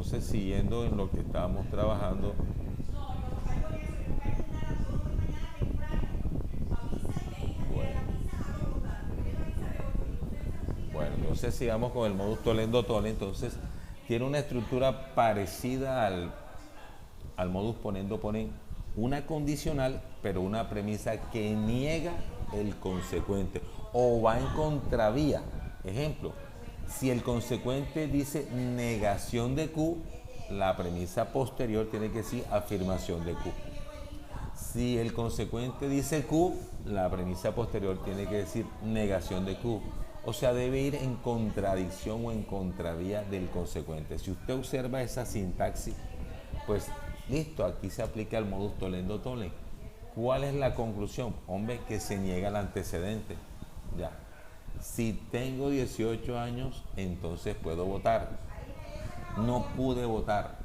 entonces, siguiendo en lo que estábamos trabajando, bueno, bueno, entonces sigamos con el modus tollendo tolle. Entonces, tiene una estructura parecida al modus ponendo ponen, una condicional, pero una premisa que niega el consecuente o va en contravía. Ejemplo, si el consecuente dice negación de Q, la premisa posterior tiene que decir afirmación de Q. Si el consecuente dice Q, la premisa posterior tiene que decir negación de Q. O sea, debe ir en contradicción o en contravía del consecuente. Si usted observa esa sintaxis, pues listo, aquí se aplica el modus tollendo tolle. ¿Cuál es la conclusión? Hombre, que se niega el antecedente. Ya. Si tengo 18 años, entonces puedo votar. No pude votar.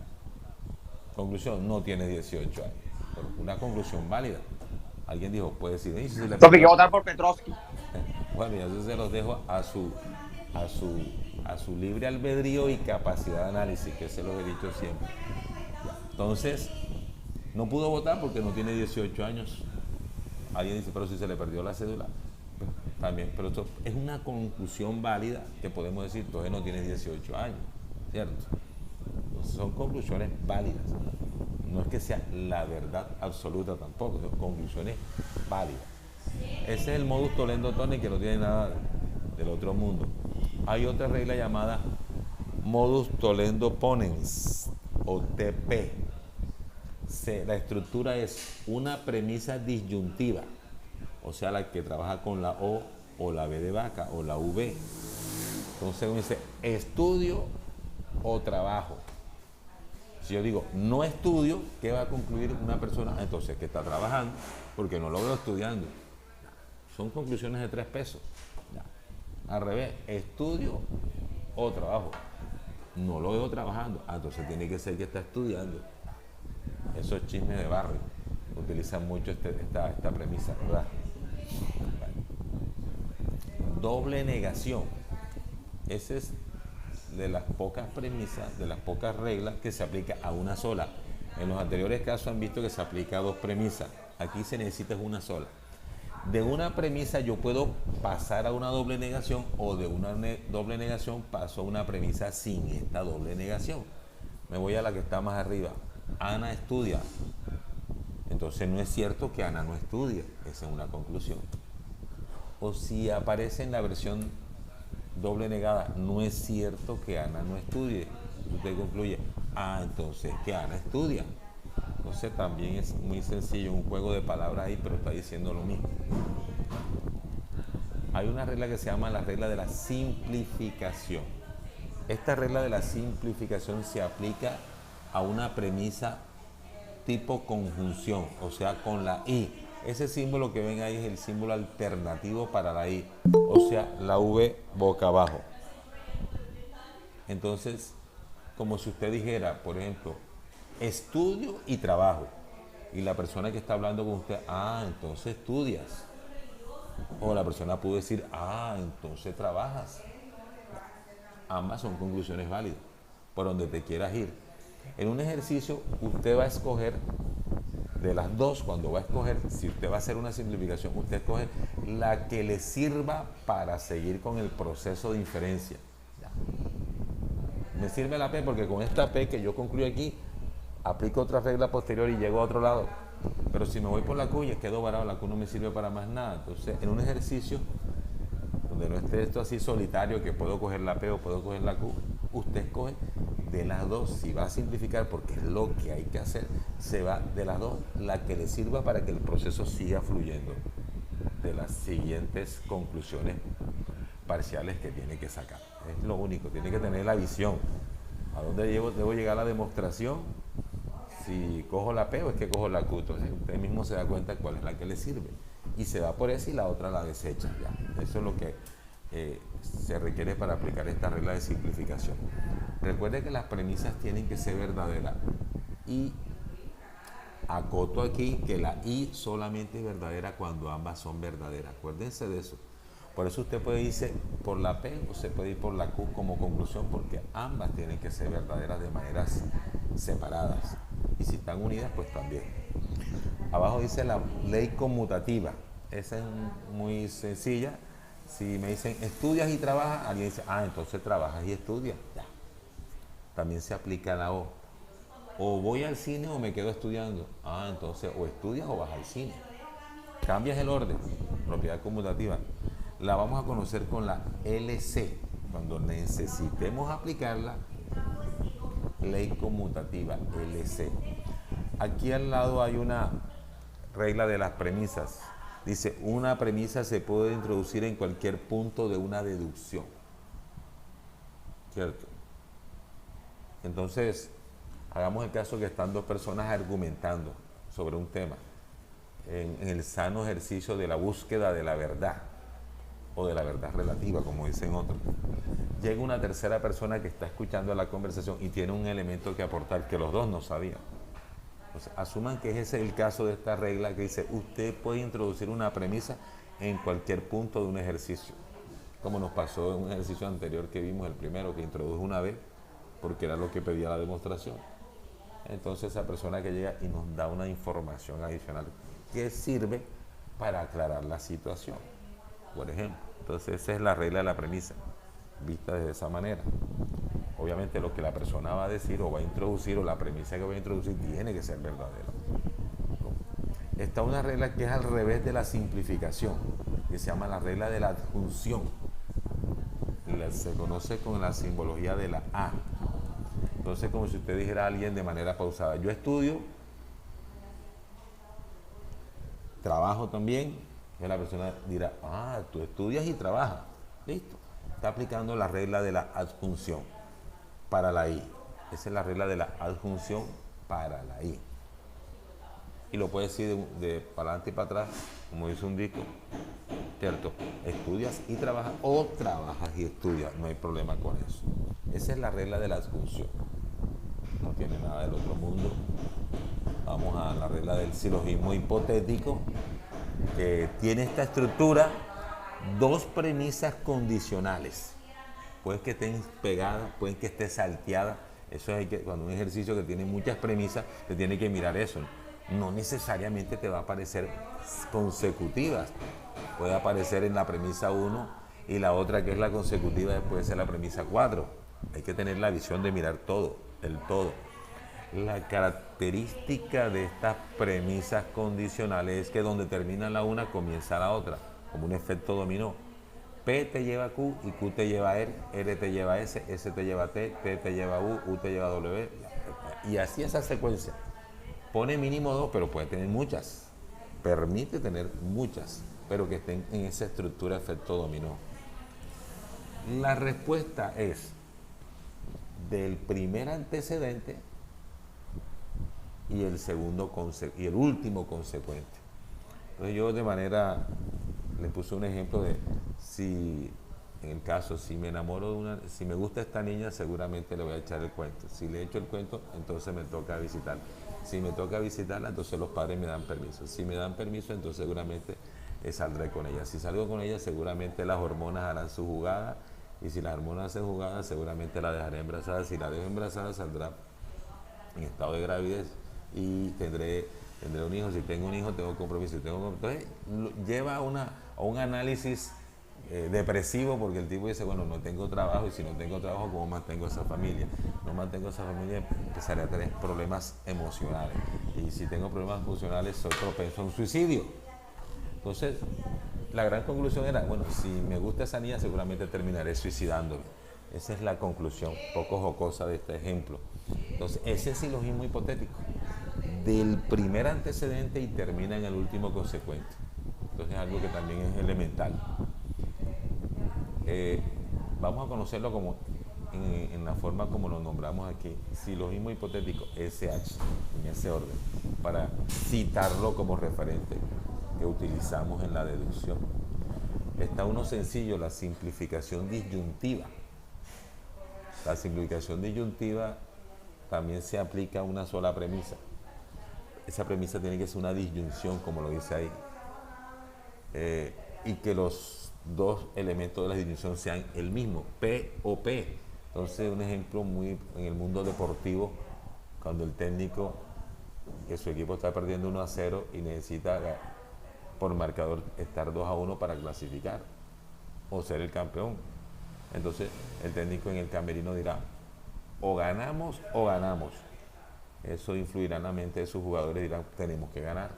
Conclusión, no tiene 18 años. Pero una conclusión válida. Alguien dijo, puede decir, "Ey, si se le Entonces hay perdió". que votar por Petrovsky. Bueno, y eso se los dejo a su, a su libre albedrío y capacidad de análisis, que se los he dicho siempre. Entonces, no pudo votar porque no tiene 18 años. Alguien dice, pero si se le perdió la cédula. También, pero esto es una conclusión válida que podemos decir, entonces no tienes 18 años, ¿cierto? Entonces son conclusiones válidas. No es que sea la verdad absoluta tampoco, son conclusiones válidas. Ese es el modus tollendo tolle, que no tiene nada del otro mundo. Hay otra regla llamada modus tollendo ponens o TP. La estructura es una premisa disyuntiva, o sea, la que trabaja con la o la B de vaca o la V. Entonces uno dice estudio o trabajo. Si yo digo no estudio, ¿qué va a concluir una persona? Entonces que está trabajando porque no lo veo estudiando. Son conclusiones de 3 pesos. Ya. Al revés, estudio o trabajo. No lo veo trabajando. Entonces tiene que ser que está estudiando. Esos chismes de barrio utilizan mucho esta premisa, ¿verdad? Bueno. Doble negación. Esa es de las pocas premisas, de las pocas reglas que se aplica a una sola. En los anteriores casos han visto que se aplica a 2 premisas. Aquí se necesita una sola. De una premisa yo puedo pasar a una doble negación o de una doble negación paso a una premisa sin esta doble negación. Me voy a la que está más arriba. Ana estudia. Entonces no es cierto que Ana no estudie. Esa es una conclusión. O si aparece en la versión doble negada, no es cierto que Ana no estudie. Usted concluye, entonces que Ana estudia. Entonces también es muy sencillo, un juego de palabras ahí, pero está diciendo lo mismo. Hay una regla que se llama la regla de la simplificación. Esta regla de la simplificación se aplica a una premisa tipo conjunción, o sea, con la I. Ese símbolo que ven ahí es el símbolo alternativo para la I, o sea, la V boca abajo. Entonces, como si usted dijera, por ejemplo, estudio y trabajo. Y la persona que está hablando con usted, entonces estudias. O la persona pudo decir, entonces trabajas. Ambas son conclusiones válidas, por donde te quieras ir. En un ejercicio, usted va a escoger de las dos, cuando va a escoger, si usted va a hacer una simplificación, usted escoge la que le sirva para seguir con el proceso de inferencia. Ya. Me sirve la P porque con esta P que yo concluyo aquí, aplico otra regla posterior y llego a otro lado. Pero si me voy por la Q y quedo varado, la Q no me sirve para más nada. Entonces, en un ejercicio donde no esté esto así solitario, que puedo coger la P o puedo coger la Q, usted escoge de las dos. Si va a simplificar, porque es lo que hay que hacer, se va de las dos, la que le sirva para que el proceso siga fluyendo de las siguientes conclusiones parciales que tiene que sacar. Es lo único, tiene que tener la visión. ¿A dónde debo llegar a la demostración? Si cojo la P o es que cojo la Q. Entonces usted mismo se da cuenta cuál es la que le sirve. Y se va por esa y la otra la desecha. Ya. Eso es lo que se requiere para aplicar esta regla de simplificación. Recuerde que las premisas tienen que ser verdaderas. Y acoto aquí que la I solamente es verdadera cuando ambas son verdaderas. Acuérdense de eso. Por eso usted puede irse por la P o se puede ir por la Q como conclusión, porque ambas tienen que ser verdaderas de maneras separadas. Y si están unidas, pues también. Abajo dice la ley conmutativa. Esa es muy sencilla. Si me dicen estudias y trabajas, alguien dice, entonces trabajas y estudias. Ya. También se aplica la O. O voy al cine o me quedo estudiando. Entonces o estudias o vas al cine. Cambias el orden. Propiedad conmutativa. La vamos a conocer con la LC. Cuando necesitemos aplicarla, ley conmutativa, LC. Aquí al lado hay una regla de las premisas. Dice, una premisa se puede introducir en cualquier punto de una deducción. ¿Cierto? Entonces, hagamos el caso que están dos personas argumentando sobre un tema en el sano ejercicio de la búsqueda de la verdad o de la verdad relativa, como dicen otros. Llega una tercera persona que está escuchando la conversación y tiene un elemento que aportar que los dos no sabían. Entonces, asuman que ese es el caso de esta regla que dice, usted puede introducir una premisa en cualquier punto de un ejercicio, como nos pasó en un ejercicio anterior que vimos, el primero, que introdujo una vez, porque era lo que pedía la demostración. Entonces esa persona que llega y nos da una información adicional que sirve para aclarar la situación, por ejemplo. Entonces esa es la regla de la premisa, vista de esa manera. Obviamente lo que la persona va a decir o va a introducir o la premisa que va a introducir tiene que ser verdadera. Está una regla que es al revés de la simplificación, que se llama la regla de la adjunción. Se conoce con la simbología de la A. Entonces, como si usted dijera a alguien de manera pausada, yo estudio, trabajo también, y la persona dirá, tú estudias y trabajas. Listo. Está aplicando la regla de la adjunción para la I. Esa es la regla de la adjunción para la I. Y lo puede decir de para adelante y para atrás, como dice un disco, ¿cierto? Estudias y trabajas o trabajas y estudias, no hay problema con eso. Esa es la regla de la adjunción. No tiene nada del otro mundo. Vamos a la regla del silogismo hipotético, que tiene esta estructura, dos premisas condicionales. Pueden que estén pegadas, pueden que estén salteadas. Eso es cuando un ejercicio que tiene muchas premisas, te tiene que mirar eso. No necesariamente te va a aparecer consecutivas. Puede aparecer en la premisa 1 y la otra que es la consecutiva puede ser la premisa 4. Hay que tener la visión de mirar todo, el todo. La característica de estas premisas condicionales es que donde termina la una comienza la otra, como un efecto dominó. P te lleva a Q y Q te lleva a R te lleva a S, S te lleva a T te lleva a U te lleva a W. Y así esa secuencia. Pone mínimo 2, pero puede tener muchas. Permite tener muchas, pero que estén en esa estructura efecto dominó. La respuesta es del primer antecedente y el segundo y el último consecuente. Entonces yo de manera le puse un ejemplo de si en el caso si me enamoro de si me gusta esta niña, seguramente le voy a echar el cuento. Si le echo el cuento, entonces me toca visitarla. Si me toca visitarla, entonces los padres me dan permiso. Si me dan permiso, entonces seguramente saldré con ella. Si salgo con ella, seguramente las hormonas harán su jugada. Y si las hormonas hacen jugada, seguramente la dejaré embarazada. Si la dejo embarazada, saldrá en estado de gravidez y tendré un hijo. Si tengo un hijo, tengo compromiso. Entonces, lleva a un análisis depresivo, porque el tipo dice, bueno, no tengo trabajo, y si no tengo trabajo, ¿cómo mantengo esa familia? No mantengo esa familia, empezaré a tener problemas emocionales. Y si tengo problemas emocionales, soy propenso a un suicidio. Entonces, la gran conclusión era, bueno, si me gusta esa niña, seguramente terminaré suicidándome. Esa es la conclusión, poco jocosa de este ejemplo. Entonces, ese es silogismo hipotético, del primer antecedente y termina en el último consecuente. Entonces, es algo que también es elemental. Vamos a conocerlo como en la forma como lo nombramos aquí, silogismo hipotético, SH, en ese orden, para citarlo como referente que utilizamos en la deducción. Está uno sencillo, la simplificación disyuntiva. La simplificación disyuntiva también se aplica a una sola premisa. Esa premisa tiene que ser una disyunción, como lo dice ahí. Y que los dos elementos de la disyunción sean el mismo, P o P. Entonces, un ejemplo muy en el mundo deportivo, cuando el técnico, que su equipo está perdiendo 1-0 y necesita por marcador estar 2-1 para clasificar o ser el campeón. Entonces, el técnico en el camerino dirá, o ganamos o ganamos. Eso influirá en la mente de sus jugadores, dirán, tenemos que ganar.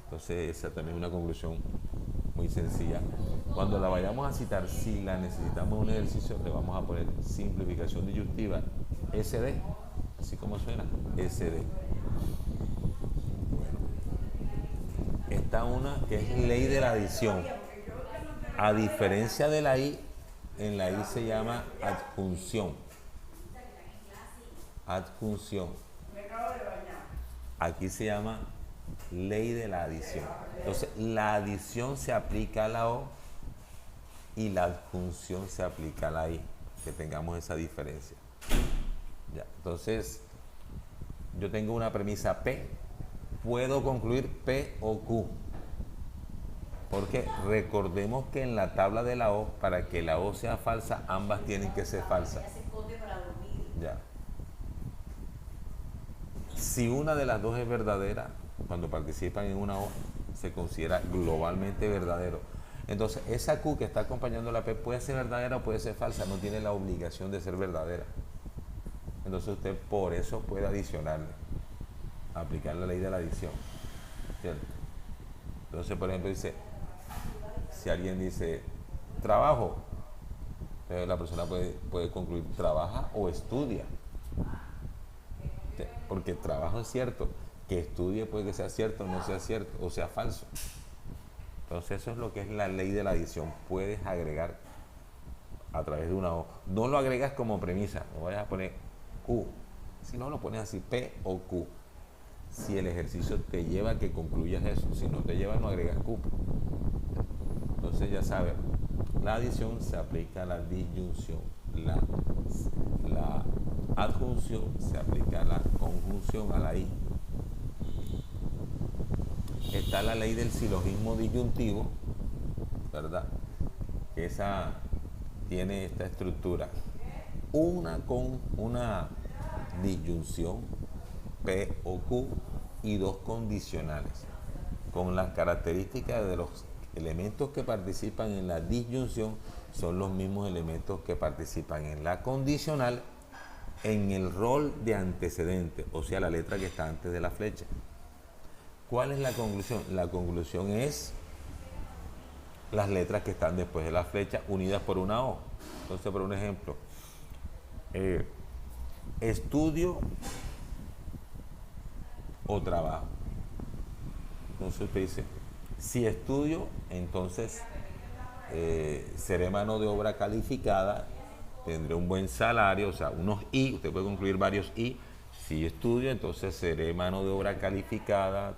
Entonces, esa también es una conclusión muy sencilla. Cuando la vayamos a citar, si la necesitamos en un ejercicio, le vamos a poner simplificación disyuntiva, SD, así como suena, SD. Bueno, está una que es ley de la adición. A diferencia de la I, en la I se llama adjunción. Adjunción. Aquí se llama ley de la adición. Entonces, la adición se aplica a la O y la adjunción se aplica a la I. Que tengamos esa diferencia. Ya. Entonces, yo tengo una premisa P. Puedo concluir P o Q. Porque recordemos que en la tabla de la O, para que la O sea falsa, ambas tienen que ser falsas. Ya. Si una de las dos es verdadera, cuando participan en una O, se considera globalmente verdadero. Entonces, esa Q que está acompañando la P puede ser verdadera o puede ser falsa, no tiene la obligación de ser verdadera. Entonces, usted por eso puede adicionarle, aplicar la ley de la adición. ¿Cierto? Entonces, por ejemplo, dice, si alguien dice trabajo, entonces la persona puede concluir trabaja o estudia. Porque trabajo es cierto, que estudie puede que sea cierto, no sea cierto, o sea falso. Entonces eso es lo que es la ley de la adición. Puedes agregar a través de una O. No lo agregas como premisa, no vayas a poner Q. Si no, lo pones así, P o Q. Si el ejercicio te lleva a que concluyas eso. Si no te lleva, no agregas Q. Entonces ya sabes, la adición se aplica a la disyunción. La adjunción se aplica a la conjunción, a la I. Está la ley del silogismo disyuntivo, ¿verdad? Esa tiene esta estructura. Una con una disyunción, P o Q, y dos condicionales, con las características de los elementos que participan en la disyunción son los mismos elementos que participan en la condicional en el rol de antecedente, o sea, la letra que está antes de la flecha. ¿Cuál es la conclusión? La conclusión es las letras que están después de la flecha unidas por una O. Entonces, por un ejemplo, estudio o trabajo. Entonces usted dice, si estudio, entonces seré mano de obra calificada, tendré un buen salario, o sea, unos I, usted puede concluir varios I. Si estudio, entonces seré mano de obra calificada,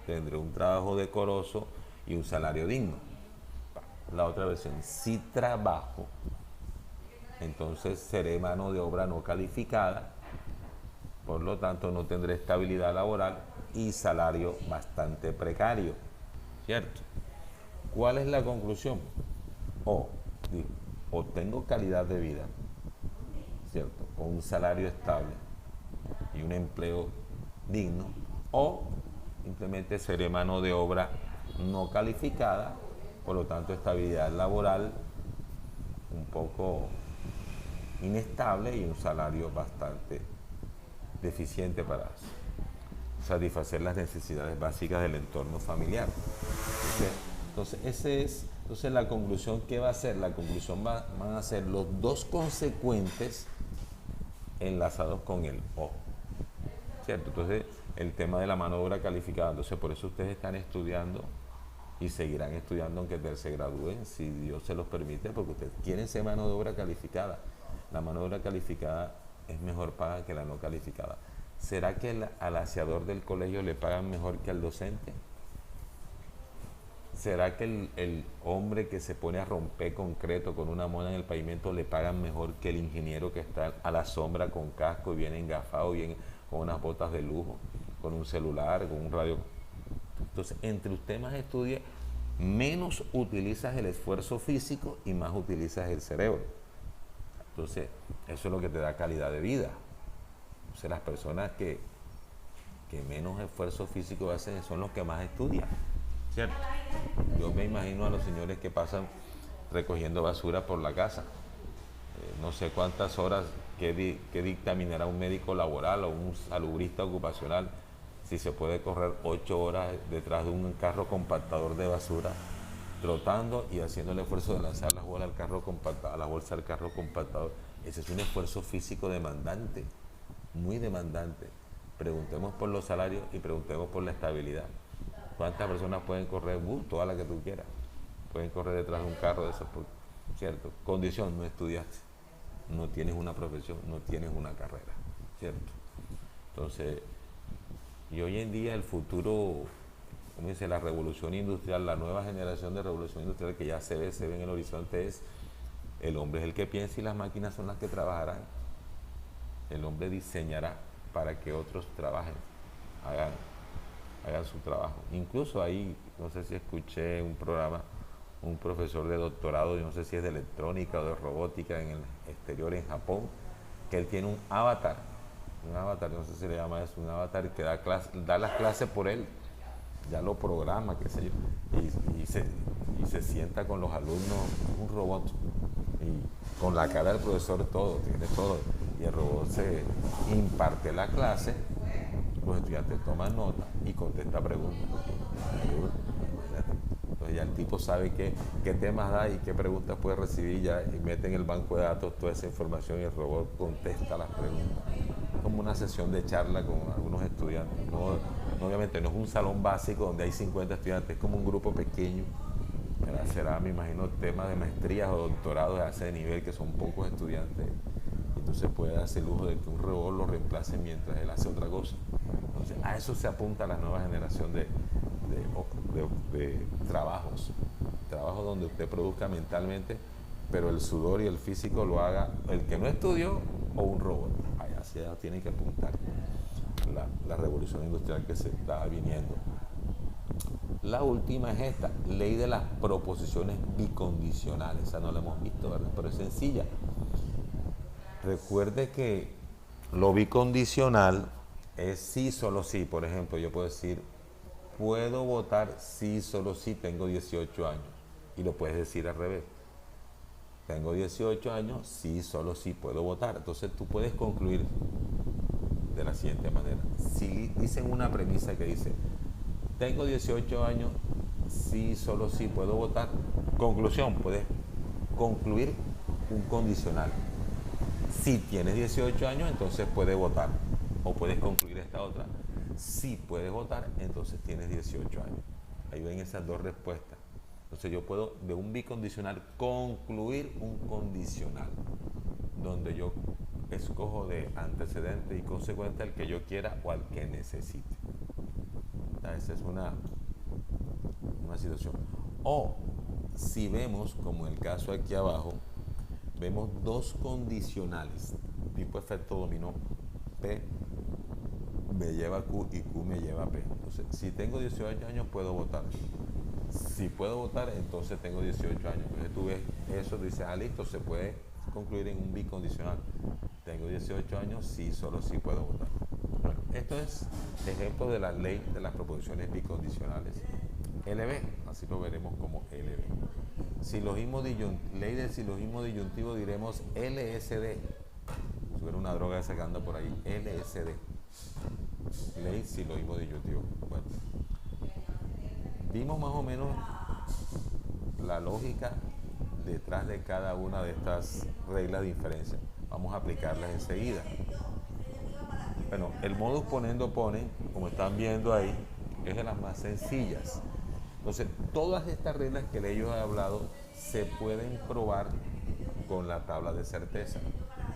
tendré un trabajo decoroso y un salario digno. La otra versión, si trabajo, entonces seré mano de obra no calificada, por lo tanto no tendré estabilidad laboral y salario bastante precario, ¿cierto? ¿Cuál es la conclusión? O tengo calidad de vida, ¿cierto? Con un salario estable y un empleo digno, o simplemente seré mano de obra no calificada, por lo tanto estabilidad laboral un poco inestable y un salario bastante deficiente para satisfacer las necesidades básicas del entorno familiar. Entonces la conclusión, ¿qué va a ser? La conclusión van a ser los dos consecuentes enlazados con el O, ¿cierto? Entonces el tema de la mano de obra calificada, entonces por eso ustedes están estudiando y seguirán estudiando aunque se gradúen, si Dios se los permite, porque ustedes quieren ser mano de obra calificada. La mano de obra calificada es mejor paga que la no calificada. ¿Será que al aseador del colegio le pagan mejor que al docente? ¿Será que el hombre que se pone a romper concreto con una mona en el pavimento le pagan mejor que el ingeniero que está a la sombra con casco y viene engafado, viene con unas botas de lujo, con un celular, con un radio? Entonces, entre usted más estudie, menos utilizas el esfuerzo físico y más utilizas el cerebro. Entonces, eso es lo que te da calidad de vida. Entonces, las personas que menos esfuerzo físico hacen son los que más estudian, ¿cierto? Yo me imagino a los señores que pasan recogiendo basura por la casa. No sé cuántas horas que dictaminará un médico laboral o un salubrista ocupacional si se puede correr 8 horas detrás de un carro compactador de basura, trotando y haciendo el esfuerzo de lanzar las bolas a la bolsa del carro compactador. Ese es un esfuerzo físico demandante, muy demandante. Preguntemos por los salarios y preguntemos por la estabilidad. ¿Cuántas personas pueden correr? Todas las que tú quieras. Pueden correr detrás de un carro de esos, ¿cierto? Condición: no estudiaste, no tienes una profesión, no tienes una carrera, ¿cierto? Entonces, y hoy en día el futuro, como dice, la revolución industrial, la nueva generación de revolución industrial que ya se ve en el horizonte es: el hombre es el que piensa y las máquinas son las que trabajarán. El hombre diseñará para que otros trabajen, hagan su trabajo. Incluso ahí, no sé si escuché un programa, un profesor de doctorado, yo no sé si es de electrónica o de robótica en el exterior, en Japón, que él tiene un avatar, no sé si le llama eso, un avatar que da las clases por él, ya lo programa, qué sé yo, y se sienta con los alumnos, un robot, y con la cara del profesor todo, tiene todo, y el robot se imparte la clase, los estudiantes toman nota y contesta preguntas. Entonces ya el tipo sabe qué temas da y qué preguntas puede recibir ya, y mete en el banco de datos toda esa información y el robot contesta las preguntas. Como una sesión de charla con algunos estudiantes. Obviamente no es un salón básico donde hay 50 estudiantes, es como un grupo pequeño. Será, me imagino, temas de maestrías o doctorados de ese nivel, que son pocos estudiantes. Entonces puede darse el lujo de que un robot lo reemplace mientras él hace otra cosa. Entonces a eso se apunta la nueva generación de trabajos donde usted produzca mentalmente, pero el sudor y el físico lo haga el que no estudió o un robot. Allá se tiene que apuntar la revolución industrial que se está viniendo. La última es esta: ley de las proposiciones bicondicionales. Esa no la hemos visto, ¿verdad? Pero es sencilla. Recuerde que lo bicondicional es sí, solo sí. Por ejemplo, yo puedo decir: puedo votar sí, solo sí, tengo 18 años. Y lo puedes decir al revés: tengo 18 años, sí, solo sí puedo votar. Entonces tú puedes concluir de la siguiente manera. Si dicen una premisa que dice: tengo 18 años, sí, solo sí puedo votar. Conclusión: puedes concluir un condicional. Si tienes 18 años, entonces puedes votar. O puedes concluir esta otra: si puedes votar, entonces tienes 18 años. Ahí ven esas dos respuestas. Entonces yo puedo de un bicondicional concluir un condicional, donde yo escojo de antecedente y consecuente al que yo quiera o al que necesite. Esa es una situación. O si vemos, como en el caso aquí abajo, vemos dos condicionales, tipo efecto dominó: P me lleva a Q y Q me lleva a P. Entonces, si tengo 18 años, puedo votar. Si puedo votar, entonces tengo 18 años. Entonces tú ves eso, dices: listo, se puede concluir en un bicondicional. Tengo 18 años, sí, solo sí puedo votar. Bueno, esto es ejemplo de la ley de las proposiciones bicondicionales. LB, así lo veremos como LB. Ley del silogismo disyuntivo, diremos LSD. Si hubiera una droga esa que anda por ahí, LSD. Ley silogismo disyuntivo. Bueno, vimos más o menos la lógica detrás de cada una de estas reglas de inferencia. Vamos a aplicarlas enseguida. Bueno, el modus ponendo pone, como están viendo ahí, es de las más sencillas. Entonces, todas estas reglas que ellos han hablado se pueden probar con la tabla de certeza.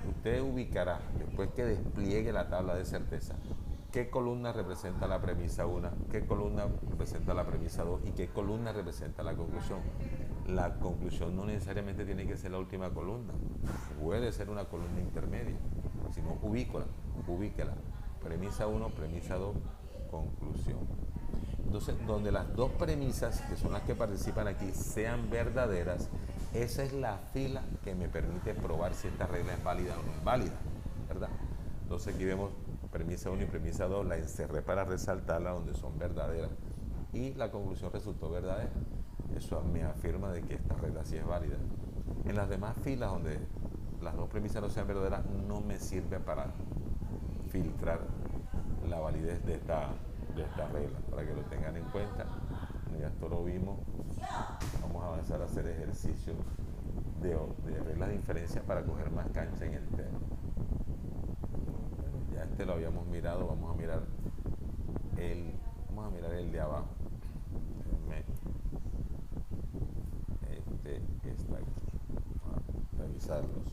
Usted ubicará, después que despliegue la tabla de certeza, qué columna representa la premisa 1, qué columna representa la premisa 2 y qué columna representa la conclusión. La conclusión no necesariamente tiene que ser la última columna, puede ser una columna intermedia, sino ubíquela. Premisa 1, premisa 2, conclusión. Entonces, donde las dos premisas, que son las que participan aquí, sean verdaderas, esa es la fila que me permite probar si esta regla es válida o no es válida, ¿verdad? Entonces aquí vemos premisa 1 y premisa 2, la encerré para resaltarla donde son verdaderas. Y la conclusión resultó verdadera. Eso me afirma de que esta regla sí es válida. En las demás filas donde las dos premisas no sean verdaderas, no me sirve para filtrar la validez de esta regla, para que lo tengan en cuenta. Ya esto lo vimos. Vamos a avanzar a hacer ejercicios de reglas de inferencia para coger más cancha en el tema. Bueno, ya este lo habíamos mirado, vamos a mirar el de abajo. Este está aquí. Vamos a revisarlos.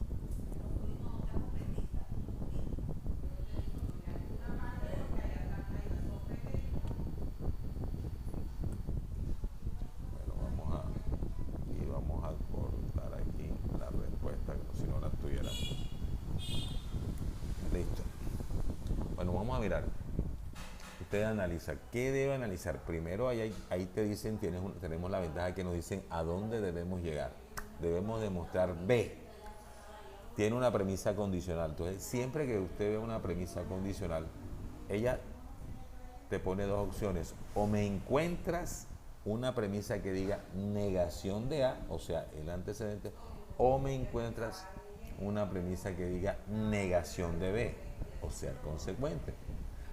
Vamos a cortar aquí la respuesta, como si no la tuviéramos. Listo. Bueno, vamos a mirar. Usted analiza. ¿Qué debe analizar? Primero, ahí te dicen, tenemos la ventaja que nos dicen a dónde debemos llegar. Debemos demostrar B. Tiene una premisa condicional. Entonces, siempre que usted ve una premisa condicional, ella te pone dos opciones. O me encuentras una premisa que diga negación de A, o sea, el antecedente, o me encuentras una premisa que diga negación de B, o sea, el consecuente.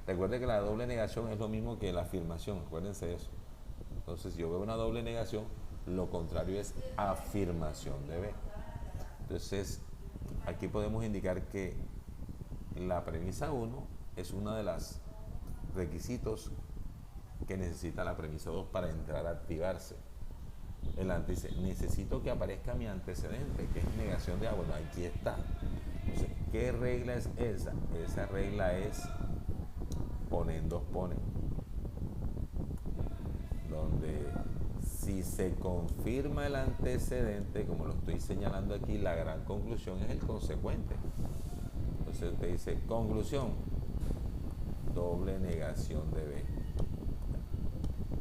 Recuerde que la doble negación es lo mismo que la afirmación, acuérdense de eso. Entonces, si yo veo una doble negación, lo contrario es afirmación de B. Entonces, aquí podemos indicar que la premisa 1 es uno de los requisitos que necesita la premisa 2 para entrar a activarse. El dice, necesito que aparezca mi antecedente, que es negación de A. Bueno, aquí está. Entonces, ¿qué regla es esa? Esa regla es ponen dos ponen. Donde si se confirma el antecedente, como lo estoy señalando aquí, la gran conclusión es el consecuente. Entonces usted dice, conclusión, doble negación de B.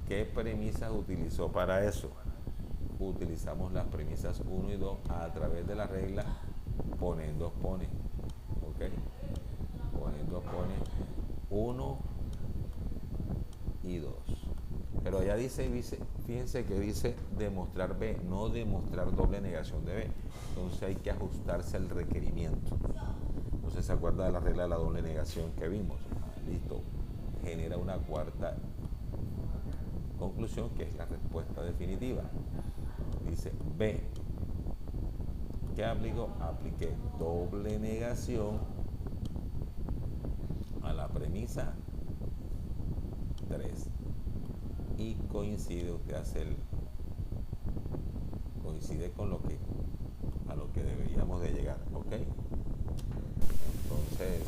¿Qué premisas utilizó para eso? Utilizamos las premisas 1 y 2 a través de la regla ponen dos ponen. ¿Ok? Ponen dos ponen 1 y 2. Pero allá dice, fíjense que dice demostrar B, no demostrar doble negación de B. Entonces hay que ajustarse al requerimiento. Entonces se acuerda de la regla de la doble negación que vimos. Listo. Genera una cuarta conclusión que es la respuesta definitiva. Dice B. ¿Qué aplico? Apliqué doble negación a la premisa 3. Y coincide, usted hace coincide con a lo que deberíamos de llegar, ¿ok? Entonces,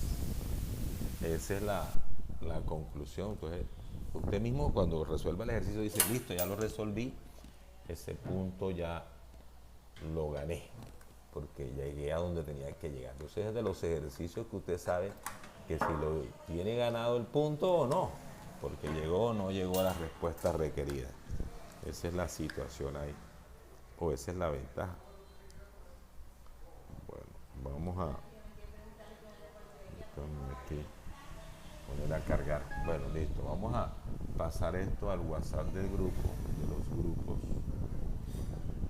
esa es la conclusión. Entonces, usted mismo cuando resuelva el ejercicio dice, listo, ya lo resolví, ese punto ya lo gané, porque llegué a donde tenía que llegar. Entonces, es de los ejercicios que usted sabe que si lo tiene ganado el punto o no, porque llegó o no llegó a las respuestas requeridas. Esa es la situación ahí, o esa es la ventaja. Bueno, vamos a aquí poner a cargar. Bueno, listo, vamos a pasar esto al WhatsApp del grupo, de los grupos,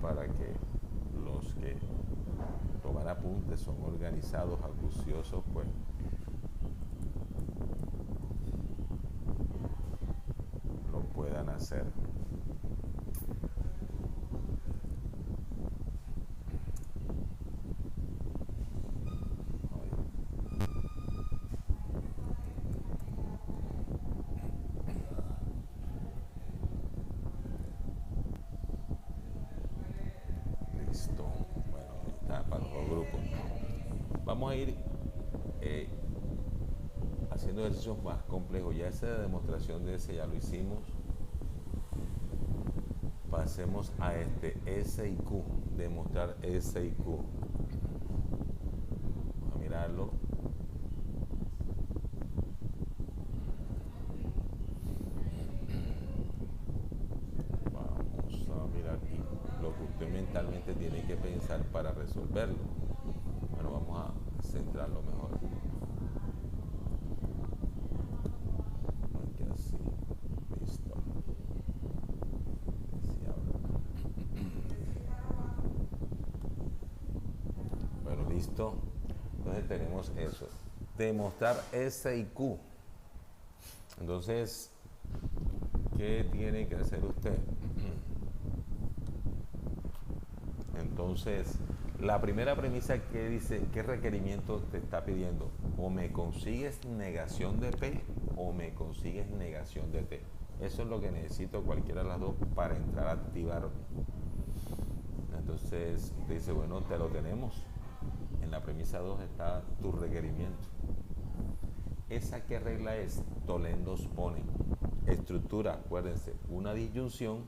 para que los que toman apuntes son organizados, acuciosos, pues lo puedan hacer. Listo. Bueno, ahí está para los dos grupos. Vamos a ir haciendo ejercicios más complejos. Ya esa demostración de ese ya lo hicimos. Pasemos a este S y Q, demostrar S y Q. Vamos a mirarlo. verlo. Bueno, vamos a centrarlo mejor. Aquí así. Listo. Sí, bueno, listo. Entonces tenemos eso. Demostrar S y Q. Entonces, ¿qué tiene que hacer usted? Entonces, la primera premisa que dice, ¿qué requerimiento te está pidiendo? O me consigues negación de P o me consigues negación de T. Eso es lo que necesito cualquiera de las dos para entrar a activar. Entonces, te dice, bueno, te lo tenemos. En la premisa 2 está tu requerimiento. ¿Esa qué regla es? Tolendos pone. Estructura, acuérdense, una disyunción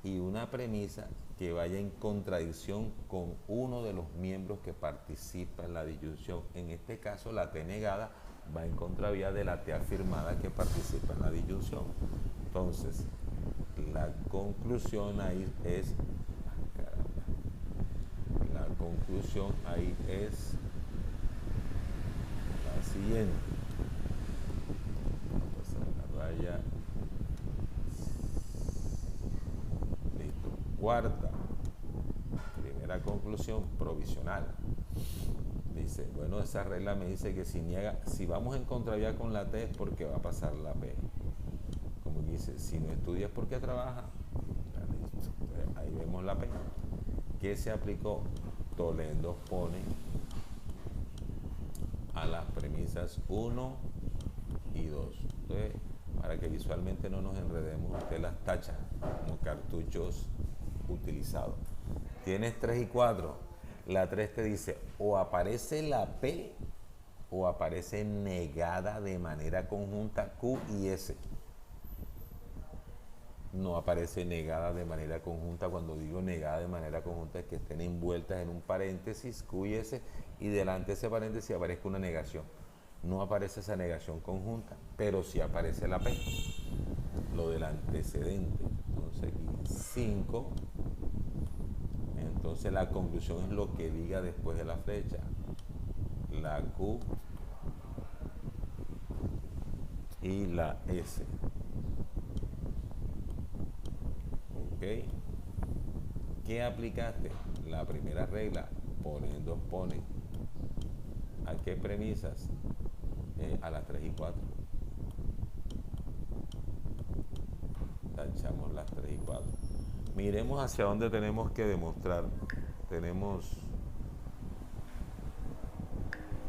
y una premisa que vaya en contradicción con uno de los miembros que participa en la disyunción. En este caso, la T negada va en contravía de la T afirmada que participa en la disyunción. Entonces, la conclusión ahí es, la siguiente. Pasar la raya. Listo. Cuarta. Primera conclusión provisional. Dice, bueno, esa regla me dice que si vamos en contravía con la T es porque va a pasar la P. Como dice, si no estudias porque trabaja. Listo. Entonces, ahí vemos la P. ¿Qué se aplicó? Tolendos pone a las premisas 1 y 2. Entonces, para que visualmente no nos enredemos, usted las tacha como cartuchos utilizados. Tienes 3 y 4. La 3 te dice o aparece la P o aparece negada de manera conjunta Q y S. No aparece negada de manera conjunta. Cuando digo negada de manera conjunta es que estén envueltas en un paréntesis Q y S y delante de ese paréntesis aparezca una negación. No aparece esa negación conjunta, pero sí aparece la P, lo del antecedente. Entonces aquí 5. Entonces la conclusión es lo que diga después de la flecha. La Q y la S. ¿Ok? ¿Qué aplicaste? La primera regla, poniendo pone. ¿A qué premisas? A las 3 y 4. Tachamos las 3 y 4. Miremos hacia dónde tenemos que demostrar.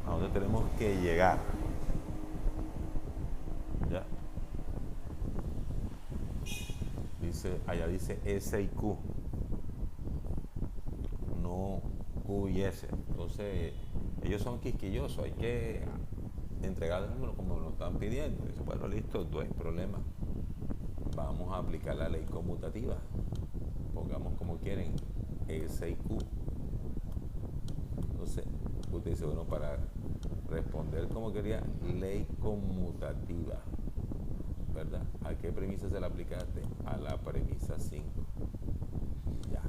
A dónde tenemos que llegar. ¿Ya? Allá dice S y Q. No Q y S. Entonces, ellos son quisquillosos. Hay que entregar el número como nos están pidiendo. Dice, bueno, listo, no hay problema. Vamos a aplicar la ley conmutativa. Pongamos como quieren, S y Q. Entonces, usted dice, bueno, para responder como quería, ley conmutativa, ¿verdad? ¿A qué premisa se la aplicaste? A la premisa 5. Ya.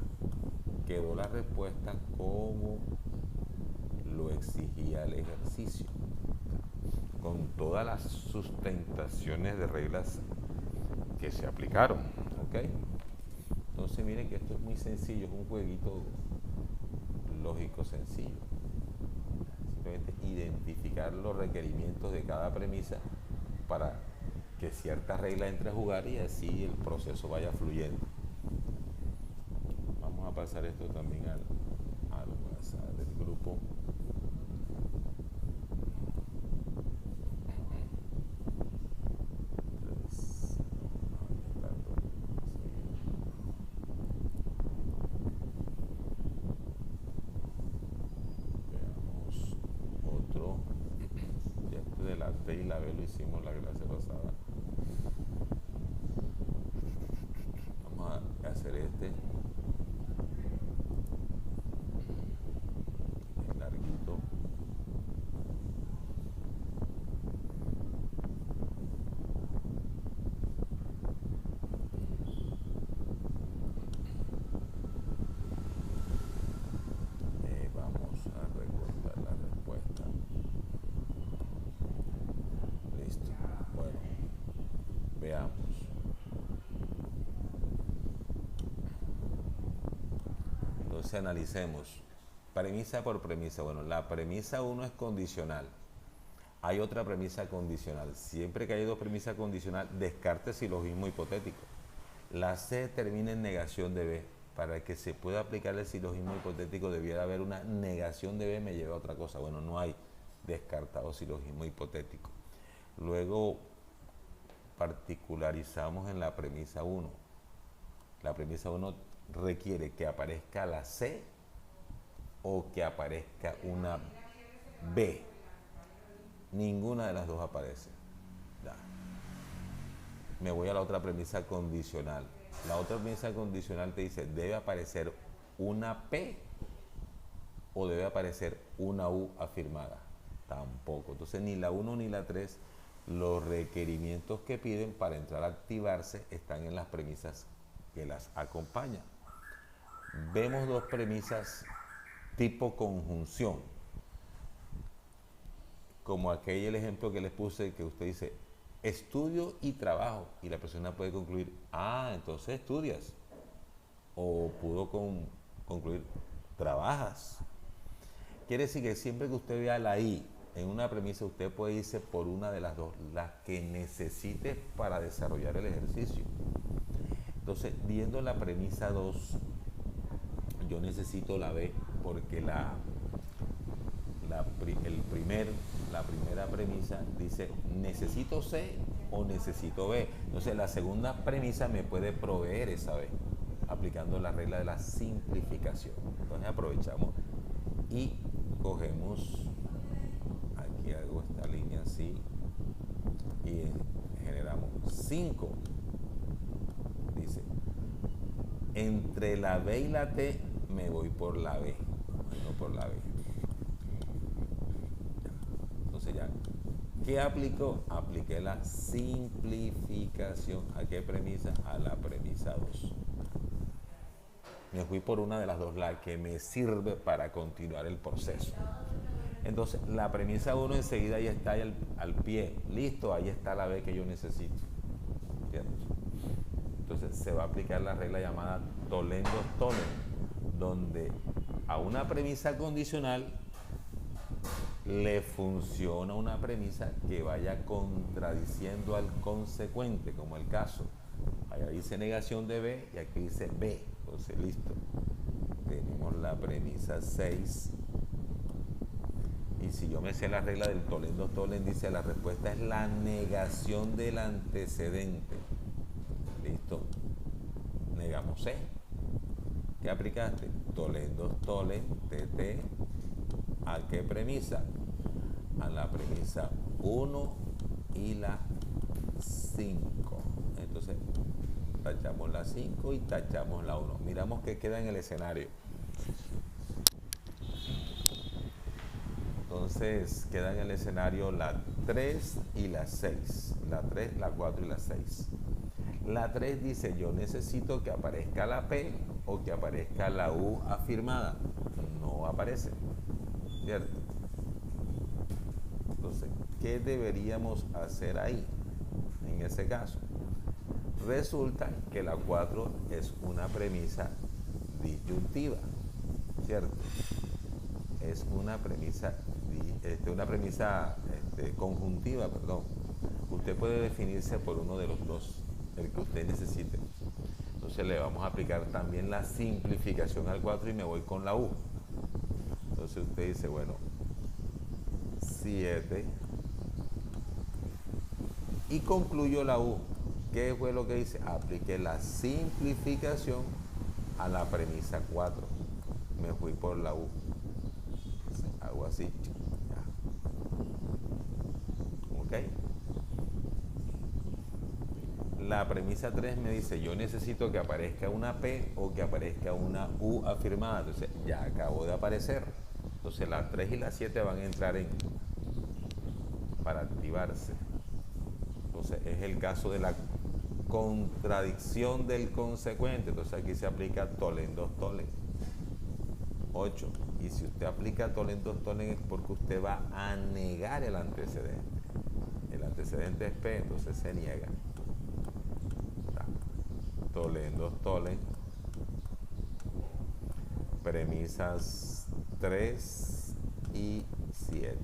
Quedó la respuesta como lo exigía el ejercicio, con todas las sustentaciones de reglas que se aplicaron, ¿ok? Entonces miren que esto es muy sencillo, es un jueguito lógico sencillo. Simplemente identificar los requerimientos de cada premisa para que cierta regla entre a jugar y así el proceso vaya fluyendo. Vamos a pasar esto también al WhatsApp del grupo. Y la B lo hicimos la clase pasada. Vamos a hacer este. Es larguito. Entonces analicemos. Premisa por premisa. Bueno, la premisa 1 es condicional. Hay otra premisa condicional. Siempre que hay dos premisas condicionales, descarte silogismo hipotético. La C termina en negación de B. Para que se pueda aplicar el silogismo hipotético debiera haber una negación de B, me lleva a otra cosa. Bueno, no hay descartado silogismo hipotético. Luego particularizamos en la premisa 1. La premisa 1 requiere que aparezca la C o que aparezca una B. Ninguna de las dos aparece. Ya. Me voy a la otra premisa condicional. La otra premisa condicional te dice, debe aparecer una P o debe aparecer una U afirmada. Tampoco. Entonces ni la 1 ni la 3, los requerimientos que piden para entrar a activarse están en las premisas que las acompañan. Vemos dos premisas tipo conjunción. Como aquel ejemplo que les puse, que usted dice, estudio y trabajo, y la persona puede concluir, entonces estudias, o pudo concluir, trabajas. Quiere decir que siempre que usted vea la I en una premisa, usted puede irse por una de las dos, las que necesite para desarrollar el ejercicio. Entonces, viendo la premisa 2, yo necesito la B, porque la primera premisa dice necesito C o necesito B. Entonces la segunda premisa me puede proveer esa B, aplicando la regla de la simplificación. Entonces aprovechamos y cogemos, aquí hago esta línea así y generamos 5. Dice, entre la B y la T me voy por la B, no por la B. Entonces ya, ¿qué aplicó? Apliqué la simplificación. ¿A qué premisa? A la premisa 2. Me fui por una de las dos, la que me sirve para continuar el proceso. Entonces, la premisa 1 enseguida ahí está ahí al pie. Listo, ahí está la B que yo necesito. ¿Entiendes? Entonces, se va a aplicar la regla llamada Tolendo-Tolen, donde a una premisa condicional le funciona una premisa que vaya contradiciendo al consecuente, como el caso. Allá dice negación de B y aquí dice B. Entonces, listo. Tenemos la premisa 6. Y si yo me sé la regla del Tolendo-Tolen, dice la respuesta es la negación del antecedente. Listo. Negamos C. ¿Qué aplicaste? Tolendo-Tolen, TT. ¿A qué premisa? A la premisa 1 y la 5. Entonces, tachamos la 5 y tachamos la 1. Miramos qué queda en el escenario. Entonces, queda en el escenario la 3 y la 6. La 3, la 4 y la 6. La 3 dice, yo necesito que aparezca la P o que aparezca la U afirmada. No aparece. ¿Cierto? Entonces, ¿qué deberíamos hacer ahí? En ese caso, resulta que la 4 es una premisa disyuntiva, ¿cierto? Es una premisa, conjuntiva, perdón. Usted puede definirse por uno de los dos, el que usted necesite. Entonces le vamos a aplicar también la simplificación al 4 y me voy con la U. Entonces usted dice, bueno, 7 y concluyo la U. ¿Qué fue lo que hice? Apliqué la simplificación a la premisa 4. Me fui por la U. Hago así. ¿Ok? La premisa 3 me dice, yo necesito que aparezca una P o que aparezca una U afirmada. Entonces, ya acabó de aparecer. Entonces, la 3 y la 7 van a entrar para activarse. Entonces, es el caso de la contradicción del consecuente. Entonces, aquí se aplica Tolendo-Tolen. 8. Y si usted aplica Tolendo-Tolen es porque usted va a negar el antecedente. El antecedente es P, entonces se niega. Tolendo-Tolen. premisas 3 y 7.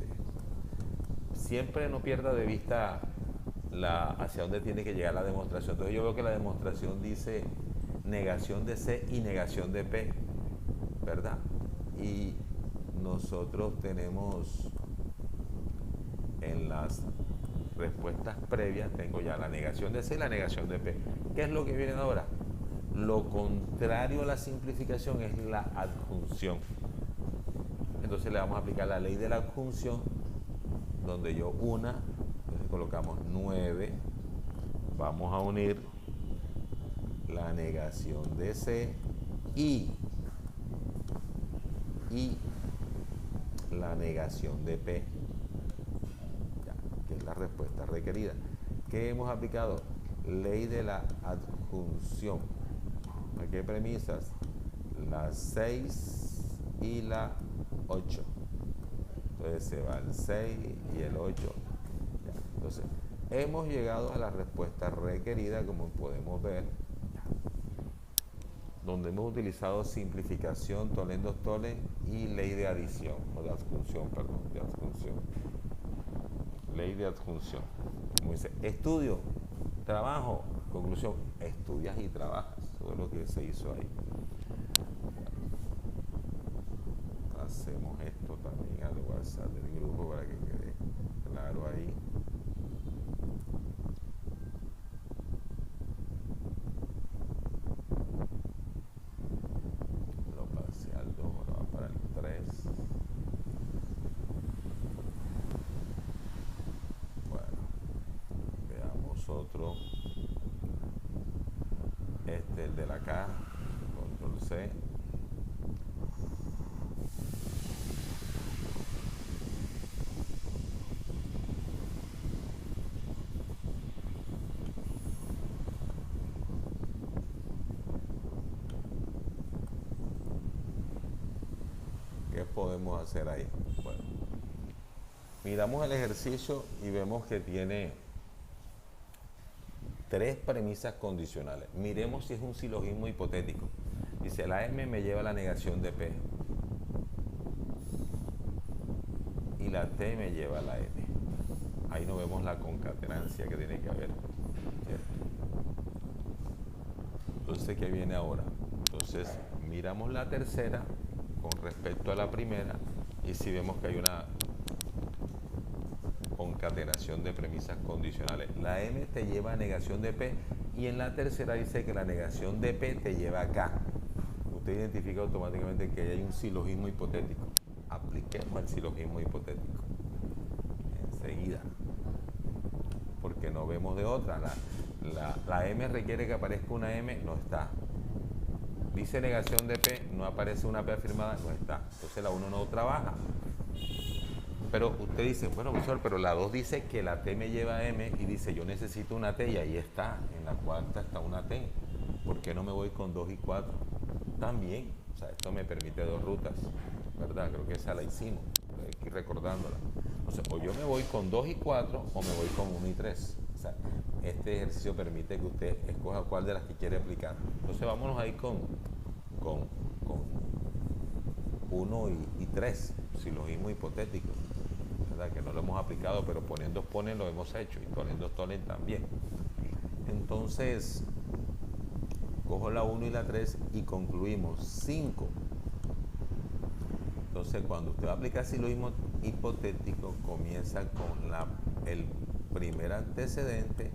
Siempre no pierda de vista hacia dónde tiene que llegar la demostración. Entonces yo veo que la demostración dice negación de C y negación de P, ¿verdad? Y nosotros tenemos en las respuestas previas, tengo ya la negación de C y la negación de P. ¿Qué es lo que viene ahora? Lo contrario a la simplificación es la adjunción. Entonces le vamos a aplicar la ley de la adjunción, donde yo entonces colocamos 9, vamos a unir la negación de C y la negación de P, ya, que es la respuesta requerida. ¿Qué hemos aplicado? Ley de la adjunción. ¿A qué premisas? La 6 y la 8. Entonces se va el 6 y el 8. Ya. Entonces, hemos llegado a la respuesta requerida, como podemos ver, donde hemos utilizado simplificación, tolen dos tolen y ley de adición, o de adjunción, perdón, de adjunción. Ley de adjunción. Como dice, estudio, trabajo, conclusión, estudias y trabajas. Todo lo que se hizo ahí. Hacemos esto también al WhatsApp del grupo para que quede claro ahí. Lo pasé al 2, ahora va para el 3. Bueno, veamos otro. El de la K, control C. ¿Qué podemos hacer ahí? Bueno, miramos el ejercicio y vemos que tiene 3 premisas condicionales. Miremos si es un silogismo hipotético. Dice, la M me lleva a la negación de P y la T me lleva a la N. Ahí no vemos la concatenancia que tiene que haber, ¿cierto? Entonces, ¿qué viene ahora? Entonces, miramos la tercera con respecto a la primera y si vemos que hay una concatenación de premisas condicionales. La M te lleva a negación de P y en la tercera dice que la negación de P te lleva a K. Usted identifica automáticamente que hay un silogismo hipotético. Apliquemos el silogismo hipotético enseguida, porque no vemos de otra. La M requiere que aparezca una M, no está. Dice negación de P, no aparece una P afirmada, no está. Entonces la 1 no trabaja. Pero usted dice, bueno, profesor, pero la 2 dice que la T me lleva a M y dice yo necesito una T y ahí está, en la cuarta está una T. ¿Por qué no me voy con 2 y 4? También, o sea, esto me permite 2 rutas, ¿verdad? Creo que esa la hicimos, hay que ir recordándola. Entonces, o yo me voy con 2 y 4 o me voy con 1 y 3. O sea, este ejercicio permite que usted escoja cuál de las que quiere aplicar. Entonces, vámonos ahí con 1 y 3, silogismo hipotético, ¿verdad? Que no lo hemos aplicado, pero poniendo ponen lo hemos hecho y poniendo tolen también. Entonces, cojo la 1 y la 3 y concluimos 5. Entonces, cuando usted va a aplicar silogismo hipotético, comienza con el primer antecedente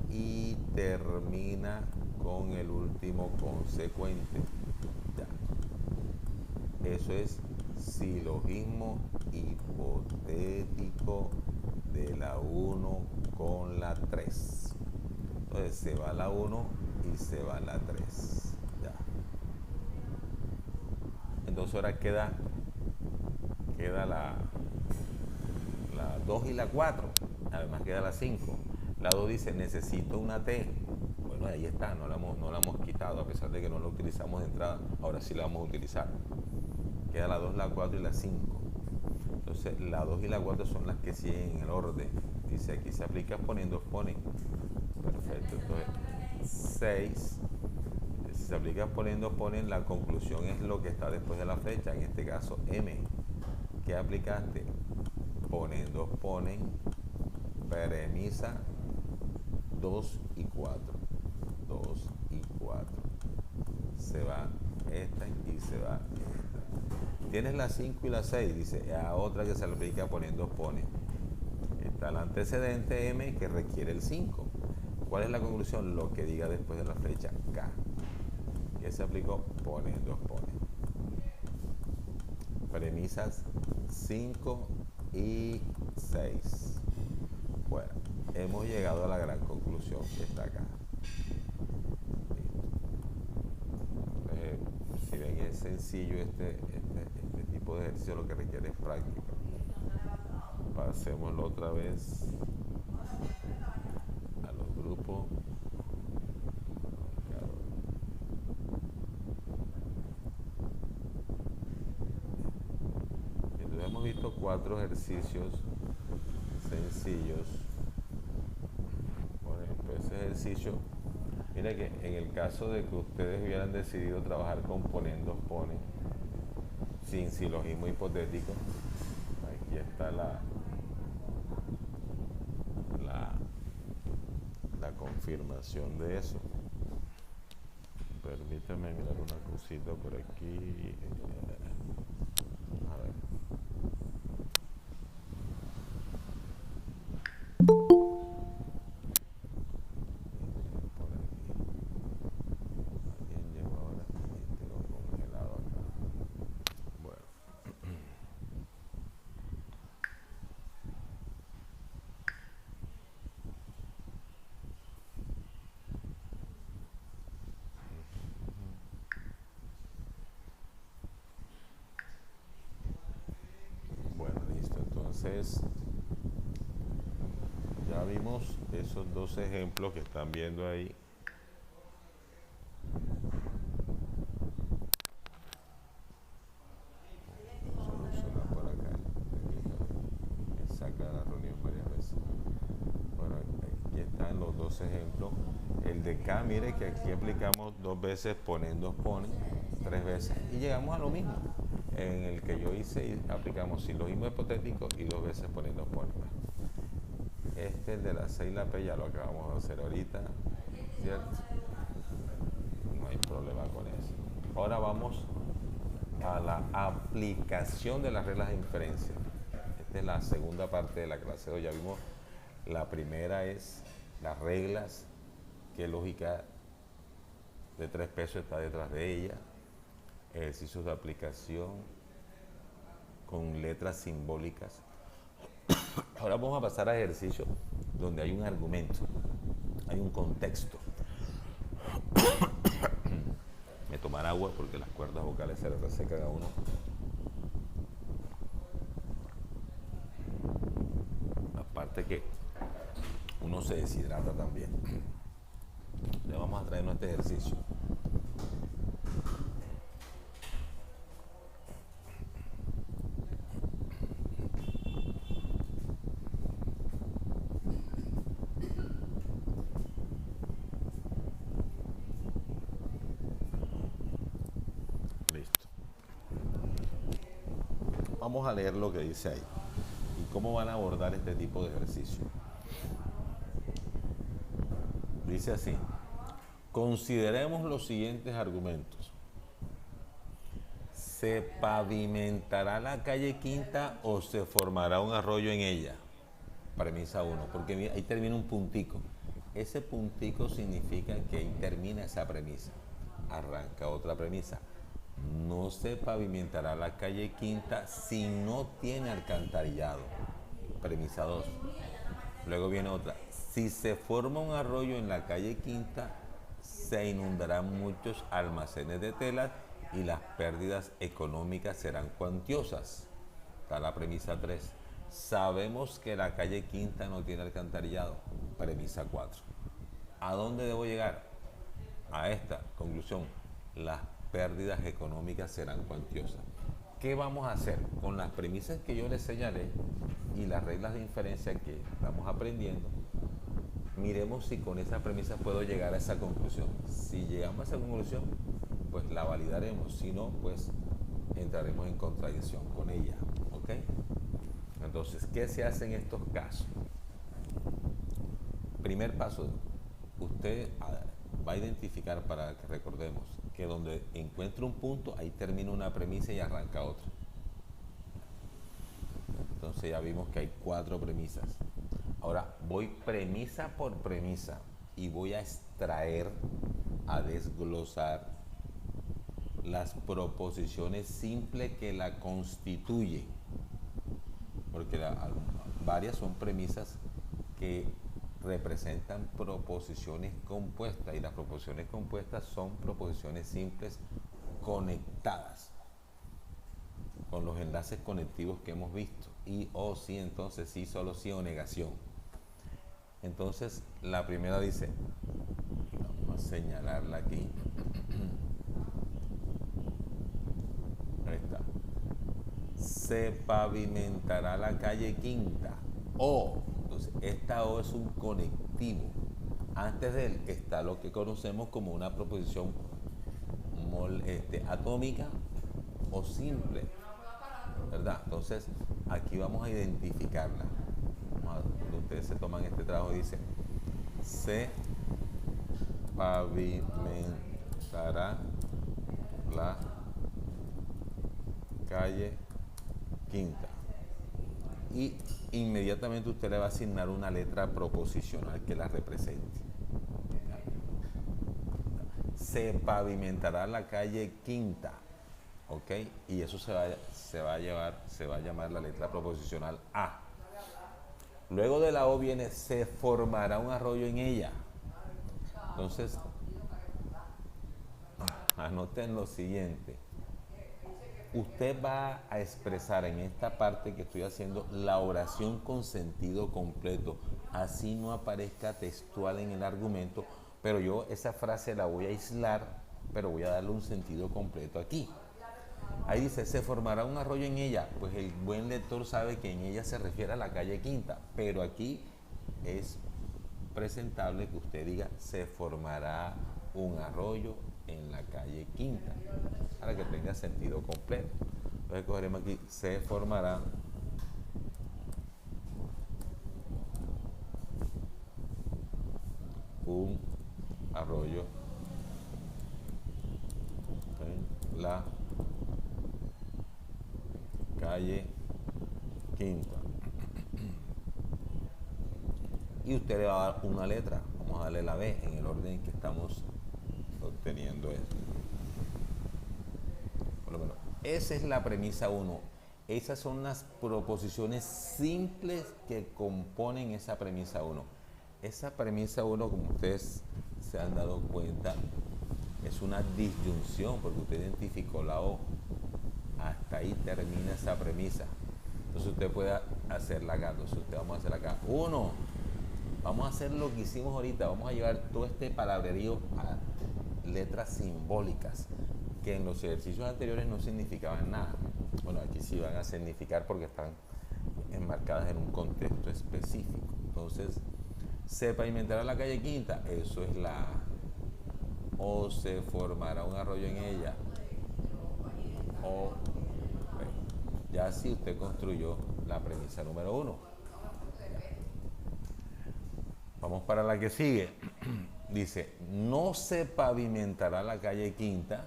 y termina con el último consecuente. Ya. Eso es silogismo hipotético de la 1 con la 3. Entonces se va la 1 y se va la 3. Ya. Entonces ahora queda la 2 y la 4. Además queda la 5. La 2 dice necesito una T. Bueno, ahí está, no la hemos quitado a pesar de que no la utilizamos de entrada. Ahora sí la vamos a utilizar. Queda la 2, la 4 y la 5. Entonces la 2 y la 4 son las que siguen en el orden. Dice aquí se aplica poniendo ponen. Perfecto. Entonces 6, Si se aplica poniendo, ponen, la conclusión es lo que está después de la flecha, en este caso M. ¿Qué aplicaste? Poniendo, ponen, premisa 2 y 4. 2 y 4. Se va esta y se va esta. Tienes la 5 y la 6, dice, a otra que se le aplica poniendo, pone. Está el antecedente M que requiere el 5. ¿Cuál es la conclusión? Lo que diga después de la flecha K. ¿Qué se aplicó? Poniendo, pone. Premisas 5 y 6. Bueno, hemos llegado a la gran conclusión que está acá. Si ven, es sencillo este tipo de ejercicio, lo que requiere es práctica. Pasémoslo otra vez a los grupos. Entonces hemos visto 4 ejercicios sencillos. Por ejemplo, ese ejercicio, mira que en el caso de que ustedes hubieran decidido trabajar con poniendo, ponen, sin silogismo hipotético, aquí está la confirmación de eso. Permítame mirar una cosita por aquí. A ver. Por aquí. ¿Alguien llegó ahora? Y tengo congelado acá. Bueno. Bueno, listo. Entonces, ya vimos esos 2 ejemplos que están viendo ahí. Solucionar por acá. Me saca de la reunión varias veces. Bueno, aquí están los 2 ejemplos. El de K, mire que aquí aplicamos 2 veces poniendo, pone, 3 veces y llegamos a lo mismo. En el que yo hice aplicamos silogismo hipotético y 2 veces poniendo, pone. Este, el de la C y la P, ya lo acabamos de hacer ahorita, ¿cierto? No hay problema con eso. Ahora vamos a la aplicación de las reglas de inferencia. Esta es la segunda parte de la clase de hoy. Ya vimos, la primera es las reglas, qué lógica de 3 pesos está detrás de ella, ejercicios de aplicación con letras simbólicas. Ahora vamos a pasar a ejercicios donde hay un argumento, hay un contexto. Me tomar agua porque las cuerdas vocales se les resecan a uno. Aparte que uno se deshidrata también. Le vamos a traer nuestro ejercicio. Listo. Vamos a leer lo que dice ahí y cómo van a abordar este tipo de ejercicio. Dice así: consideremos los siguientes argumentos. ¿Se pavimentará la calle Quinta o se formará un arroyo en ella? Premisa 1, porque ahí termina un puntico. Ese puntico significa que ahí termina esa premisa. Arranca otra premisa. No se pavimentará la calle Quinta si no tiene alcantarillado. Premisa 2. Luego viene otra. Si se forma un arroyo en la calle Quinta, se inundarán muchos almacenes de telas y las pérdidas económicas serán cuantiosas. Está la premisa 3. Sabemos que la calle Quinta no tiene alcantarillado. Premisa 4. ¿A dónde debo llegar? A esta conclusión. Las pérdidas económicas serán cuantiosas. ¿Qué vamos a hacer? Con las premisas que yo les señalé y las reglas de inferencia que estamos aprendiendo, miremos si con esa premisa puedo llegar a esa conclusión. Si llegamos a esa conclusión, pues la validaremos. Si no, pues entraremos en contradicción con ella. ¿Ok? Entonces, ¿qué se hace en estos casos? Primer paso, usted va a identificar, para que recordemos, que donde encuentre un punto, ahí termina una premisa y arranca otra. Entonces ya vimos que hay 4 premisas. Ahora voy premisa por premisa y voy a extraer, a desglosar las proposiciones simples que la constituyen. Porque varias son premisas que representan proposiciones compuestas, y las proposiciones compuestas son proposiciones simples conectadas con los enlaces conectivos que hemos visto. Y o sí, entonces sí, solo sí o negación. Entonces la primera dice, vamos a señalarla aquí. Ahí está. Se pavimentará la calle Quinta. O, entonces esta O es un conectivo. Antes de él está lo que conocemos como una proposición atómica o simple, ¿verdad? Entonces aquí vamos a identificarla. Cuando ustedes se toman este trabajo, dice: se pavimentará la calle Quinta. Y inmediatamente usted le va a asignar una letra proposicional que la represente. Se pavimentará la calle Quinta. ¿Ok? Y eso se va a llamar la letra proposicional A. Luego de la O viene: se formará un arroyo en ella. Entonces, anoten lo siguiente. Usted va a expresar en esta parte que estoy haciendo la oración con sentido completo. Así no aparezca textual en el argumento, pero yo esa frase la voy a aislar, pero voy a darle un sentido completo aquí. Ahí dice: se formará un arroyo en ella. Pues el buen lector sabe que en ella se refiere a la calle Quinta, pero aquí es presentable que usted diga: se formará un arroyo en la calle Quinta, para que tenga sentido completo. Entonces cogeremos aquí: se formará un arroyo en la calle Quinta. Y usted le va a dar una letra. Vamos a darle la B en el orden en que estamos obteniendo esto. Por lo menos, esa es la premisa 1. Esas son las proposiciones simples que componen esa premisa 1. Esa premisa 1, como ustedes se han dado cuenta, es una disyunción, porque usted identificó la O. Hasta ahí termina esa premisa. Entonces usted puede hacerla acá. Entonces vamos a hacer acá. 1. Vamos a hacer lo que hicimos ahorita. Vamos a llevar todo este palabrerío a letras simbólicas, que en los ejercicios anteriores no significaban nada. Bueno, aquí sí van a significar porque están enmarcadas en un contexto específico. Entonces, se pavimentará la calle Quinta. Eso es la A. O se formará un arroyo en ella. O ya así usted construyó la premisa número 1. Vamos para la que sigue. Dice: no se pavimentará la calle Quinta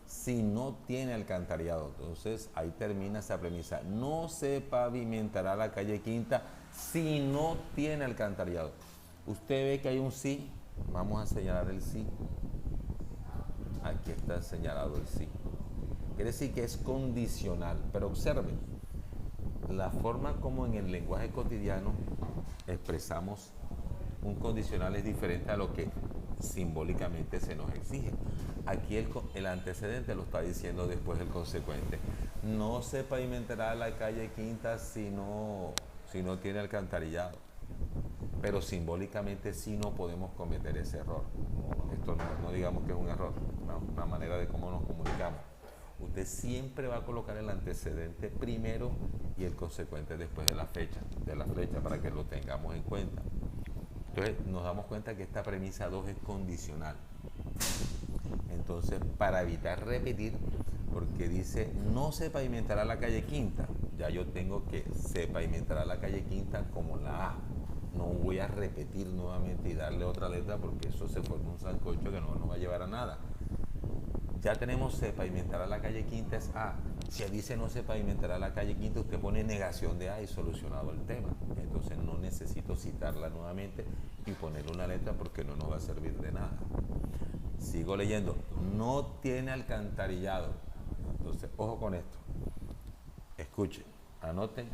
si no tiene alcantarillado. Entonces ahí termina esa premisa. No se pavimentará la calle Quinta si no tiene alcantarillado. Usted ve que hay un sí. Vamos a señalar el sí. Aquí está señalado el sí. Quiere decir que es condicional. Pero observen, la forma como en el lenguaje cotidiano expresamos un condicional es diferente a lo que simbólicamente se nos exige. Aquí el antecedente lo está diciendo después el consecuente. No se pavimentará la calle Quinta si no tiene alcantarillado. Pero simbólicamente sí no podemos cometer ese error. Esto no digamos que es un error, una manera de cómo nos comunicamos. Usted siempre va a colocar el antecedente primero y el consecuente después de la flecha, para que lo tengamos en cuenta. Entonces nos damos cuenta que esta premisa 2 es condicional. Entonces, para evitar repetir, porque dice no se pavimentará la calle Quinta, ya yo tengo que se pavimentará la calle Quinta como la A. No voy a repetir nuevamente y darle otra letra porque eso se forma un sancocho que no nos va a llevar a nada. Ya tenemos se pavimentará la calle Quinta es A. Si dice no se pavimentará la calle Quinta, usted pone negación de A y solucionado el tema. Entonces no necesito citarla nuevamente y ponerle una letra porque no nos va a servir de nada. Sigo leyendo. No tiene alcantarillado. Entonces, ojo con esto. Escuchen, anoten.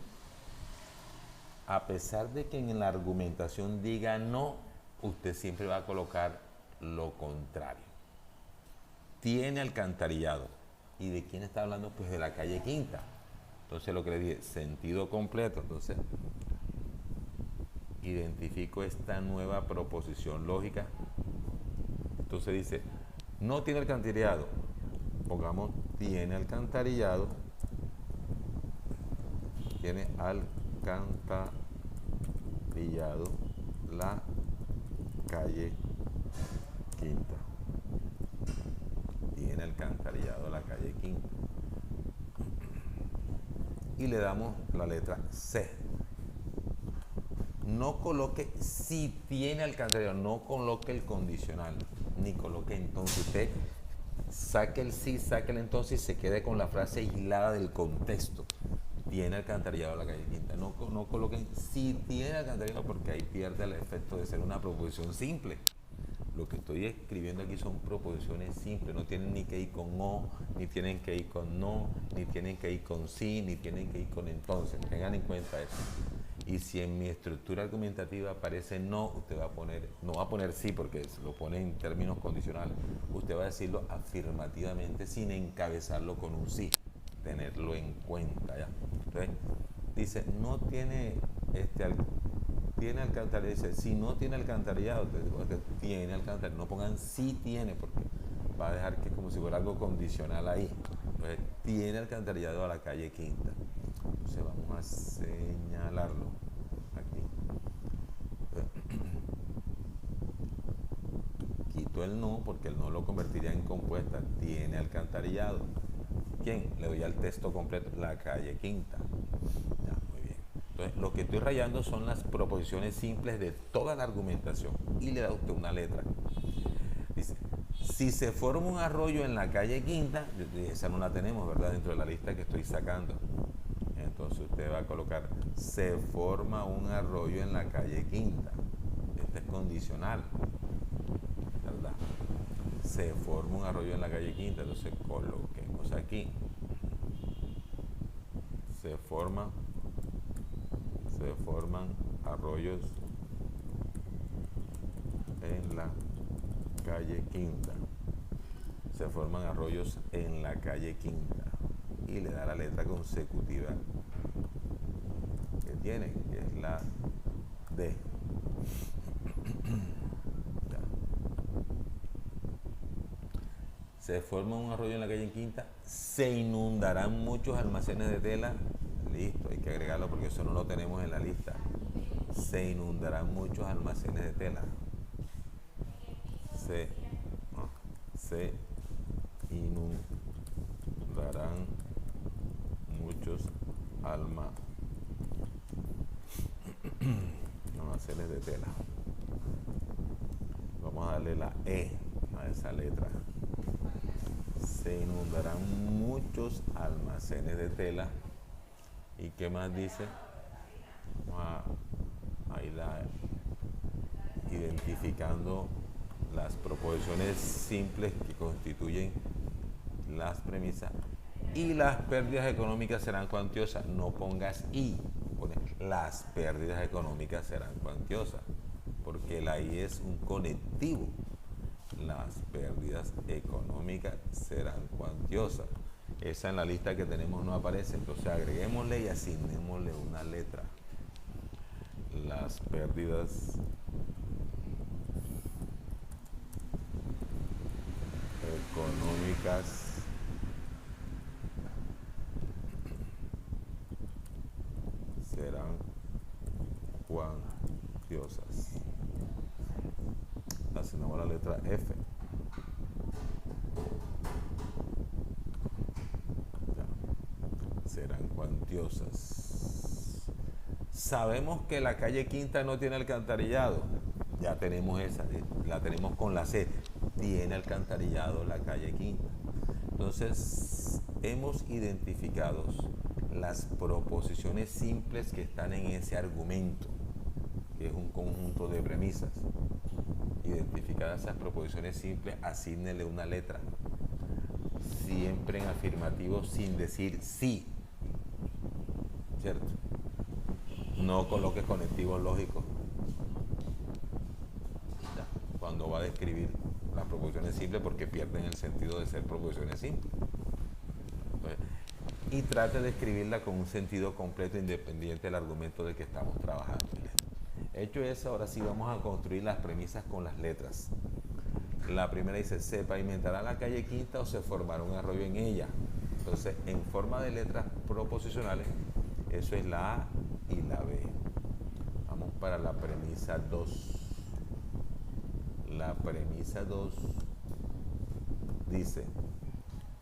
A pesar de que en la argumentación diga no, usted siempre va a colocar lo contrario. Tiene alcantarillado. ¿Y de quién está hablando? Pues de la calle Quinta. Entonces lo que le dije, sentido completo. Entonces, identifico esta nueva proposición lógica. Entonces dice, no tiene alcantarillado. Pongamos, tiene alcantarillado. Tiene alcantarillado la calle Quinta. Tiene alcantarillado la calle Quinta. Y le damos la letra C. No coloque si tiene alcantarillado, no coloque el condicional, ni coloque entonces. Usted saque el sí, saque el entonces y se quede con la frase aislada del contexto. Tiene alcantarillado la calle Quinta. No coloquen si tiene alcantarillado porque ahí pierde el efecto de ser una proposición simple. Lo que estoy escribiendo aquí son proposiciones simples, no tienen ni que ir con o, ni tienen que ir con no, ni tienen que ir con sí, ni tienen que ir con entonces. Tengan en cuenta eso. Y si en mi estructura argumentativa aparece no, usted va a poner, no va a poner sí porque lo pone en términos condicionales. Usted va a decirlo afirmativamente sin encabezarlo con un sí. Tenerlo en cuenta, ¿ya? Entonces, dice, no tiene tiene alcantarillado. Dice, si no tiene alcantarillado, tiene alcantarillado. No pongan si tiene, porque va a dejar que es como si fuera algo condicional ahí. Entonces, tiene alcantarillado a la calle Quinta. Entonces, vamos a señalarlo aquí. Quito el no, porque el no lo convertiría en compuesta. Tiene alcantarillado. ¿Quién? Le doy al texto completo. La calle Quinta. Ya, muy bien. Entonces, lo que estoy rayando son las proposiciones simples de toda la argumentación. Y le da usted una letra. Dice, si se forma un arroyo en la calle Quinta, esa no la tenemos, ¿verdad? Dentro de la lista que estoy sacando. Entonces usted va a colocar, se forma un arroyo en la calle Quinta. Este es condicional, ¿verdad? Se forma un arroyo en la calle Quinta, entonces coloquemos aquí. Se forman arroyos en la calle Quinta. Se forman arroyos en la calle Quinta. Y le da la letra consecutiva que tiene, que es la D. Se forma un arroyo en la calle Quinta, se inundarán muchos almacenes de tela. Listo, hay que agregarlo porque eso no lo tenemos en la lista. Se inundarán muchos almacenes de tela. Se inundarán muchos almacenes de tela. Vamos a darle la E a esa letra. Se inundarán muchos almacenes de tela. ¿Y qué más dice? Ahí identificando las proposiciones simples que constituyen las premisas. Y las pérdidas económicas serán cuantiosas. No pongas y, pones las pérdidas económicas serán cuantiosas, porque la I es un conectivo. Las pérdidas económicas serán cuantiosas. Esa en la lista que tenemos no aparece, entonces agreguémosle y asignémosle una letra. Las pérdidas económicas serán cuantiosas. letra F. Ya. Serán cuantiosas. Sabemos que la calle Quinta no tiene alcantarillado. Ya tenemos esa, la tenemos con la C. Tiene alcantarillado la calle Quinta. Entonces, hemos identificado las proposiciones simples que están en ese argumento, que es un conjunto de premisas. Identificadas esas proposiciones simples, asígnele una letra. Siempre en afirmativo sin decir sí. ¿Cierto? No coloques conectivos lógicos. Ya, cuando va a describir las proposiciones simples, porque pierden el sentido de ser proposiciones simples. Entonces, y trate de escribirla con un sentido completo independiente del argumento del que estamos trabajando. Hecho eso, ahora sí vamos a construir las premisas con las letras. La primera dice, ¿se pavimentará la calle Quinta o se formará un arroyo en ella? Entonces, en forma de letras proposicionales, eso es la A y la B. Vamos para la premisa 2. La premisa 2 dice,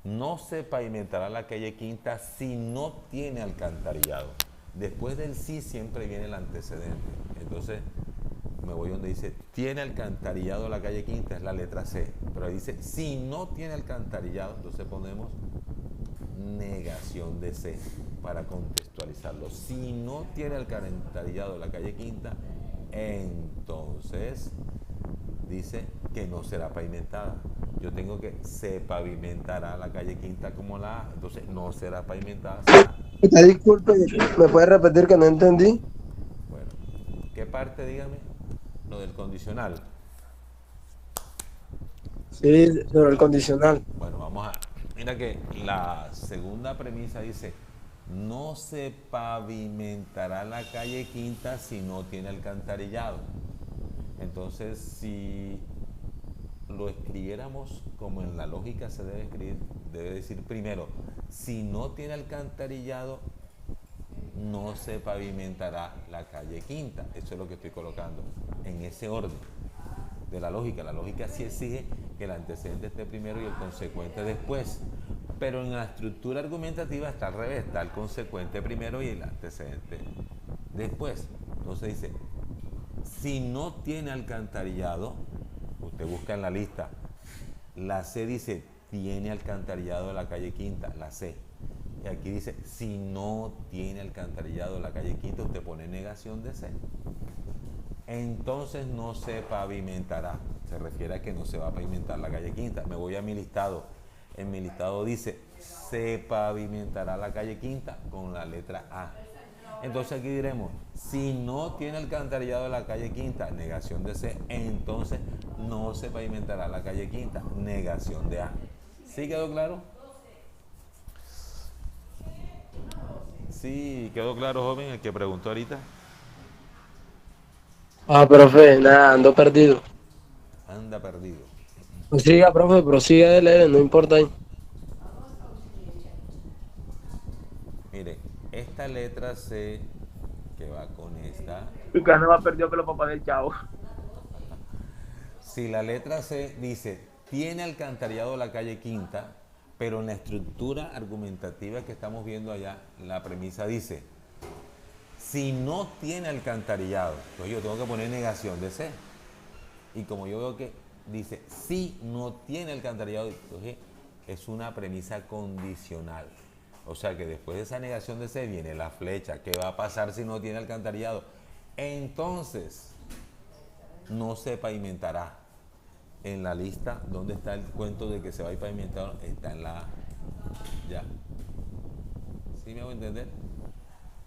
no se pavimentará la calle Quinta si no tiene alcantarillado. Después del sí siempre viene el antecedente. Entonces me voy donde dice, tiene alcantarillado la calle Quinta, es la letra C. Pero ahí dice, si no tiene alcantarillado, entonces ponemos negación de C para contextualizarlo. Si no tiene alcantarillado la calle Quinta, entonces dice que no será pavimentada. Yo tengo que se pavimentará la calle Quinta como la A, entonces no será pavimentada. Disculpe, ¿me puede repetir que no entendí? Bueno, ¿qué parte, dígame? Lo del condicional. Sí, sobre el condicional. Bueno, vamos a... Mira que la segunda premisa dice, no se pavimentará la calle Quinta si no tiene alcantarillado. Entonces, si lo escribiéramos como en la lógica se debe escribir, debe decir primero, si no tiene alcantarillado, no se pavimentará la calle Quinta. Eso es lo que estoy colocando en ese orden de la lógica. La lógica sí exige que el antecedente esté primero y el consecuente después. Pero en la estructura argumentativa está al revés, está el consecuente primero y el antecedente después. Entonces dice, si no tiene alcantarillado, usted busca en la lista, la C dice, tiene alcantarillado la calle Quinta, la C. Y aquí dice, si no tiene alcantarillado la calle Quinta, usted pone negación de C. Entonces no se pavimentará. Se refiere a que no se va a pavimentar la calle Quinta. Me voy a mi listado. En mi listado dice, se pavimentará la calle Quinta con la letra A. Entonces aquí diremos, si no tiene alcantarillado la calle Quinta, negación de C, entonces no se pavimentará la calle Quinta, negación de A. ¿Sí quedó claro? Sí, quedó claro, joven, el que preguntó ahorita. Ah, profe, nada, ando perdido. Anda perdido. Prosiga, profe, prosiga de leer, no importa ahí. Mire, esta letra C que va con esta, Y Carnaval perdió que los papás del chavo. si la letra C dice, tiene alcantarillado la calle Quinta, pero en la estructura argumentativa que estamos viendo allá, la premisa dice, si no tiene alcantarillado, entonces yo tengo que poner negación de C. Y como yo veo que dice, si no tiene alcantarillado, entonces es una premisa condicional. O sea que después de esa negación de C viene la flecha. ¿Qué va a pasar si no tiene alcantarillado? Entonces, no se pavimentará. En la lista, ¿dónde está el cuento de que se va a ir pavimentado? Está en la A. Ya. ¿Sí me hago entender?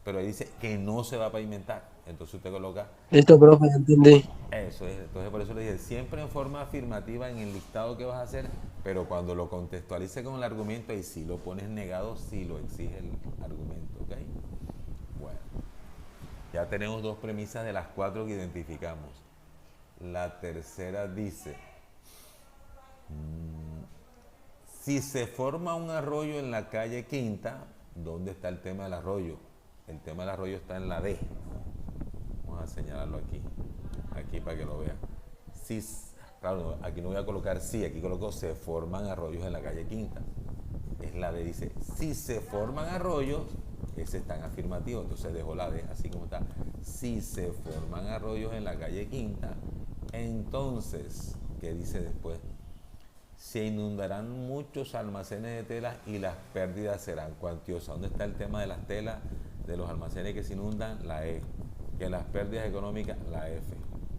Pero ahí dice que no se va a pavimentar. Entonces usted coloca Listo, profe, ya entendí. eso es. Entonces por eso le dije, siempre en forma afirmativa en el listado que vas a hacer, pero cuando lo contextualice con el argumento, y si lo pones negado, si lo exige el argumento, ¿ok? Bueno, ya tenemos dos premisas de las cuatro que identificamos. La tercera dice, si se forma un arroyo en la calle Quinta, ¿dónde está el tema del arroyo? El tema del arroyo está en la D. Vamos a señalarlo aquí, aquí para que lo vean. Si Claro, aquí no voy a colocar sí, aquí coloco se forman arroyos en la calle Quinta. Es la D, dice, si se forman arroyos, ese está en afirmativo, entonces dejo la D así como está. Si se forman arroyos en la calle Quinta, entonces, ¿qué dice después? Se inundarán muchos almacenes de telas y las pérdidas serán cuantiosas. ¿Dónde está el tema de las telas, de los almacenes que se inundan? La E. Que las pérdidas económicas, la F.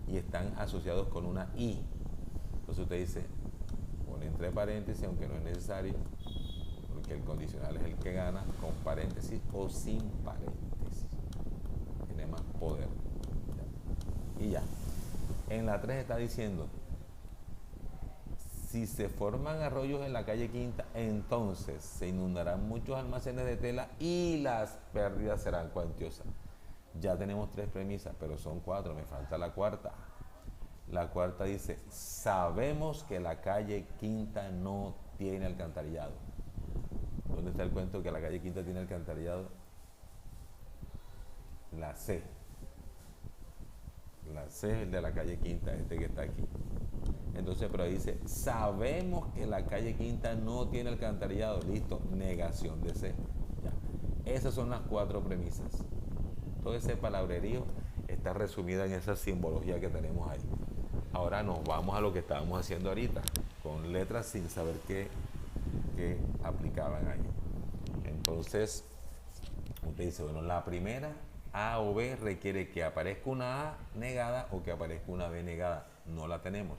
Y están asociados con una I. Entonces usted dice, pone entre paréntesis, aunque no es necesario, porque el condicional es el que gana, con paréntesis o sin paréntesis. Tiene más poder. Y ya. En la 3 está diciendo, si se forman arroyos en la calle Quinta, entonces se inundarán muchos almacenes de tela y las pérdidas serán cuantiosas. Ya tenemos 3 premisas, pero son 4, me falta la cuarta. La cuarta dice, sabemos que la calle Quinta no tiene alcantarillado. ¿Dónde está el cuento que la calle Quinta tiene alcantarillado? La C. La C es el de la calle Quinta, este que está aquí. Entonces, pero ahí dice, sabemos que la calle Quinta no tiene alcantarillado. Listo, negación de C. Ya. Esas son las 4 premisas. Todo ese palabrerío está resumido en esa simbología que tenemos ahí. Ahora nos vamos a lo que estábamos haciendo ahorita, con letras sin saber qué aplicaban ahí. Entonces, usted dice, bueno, la primera, A o B, requiere que aparezca una A negada o que aparezca una B negada. No la tenemos.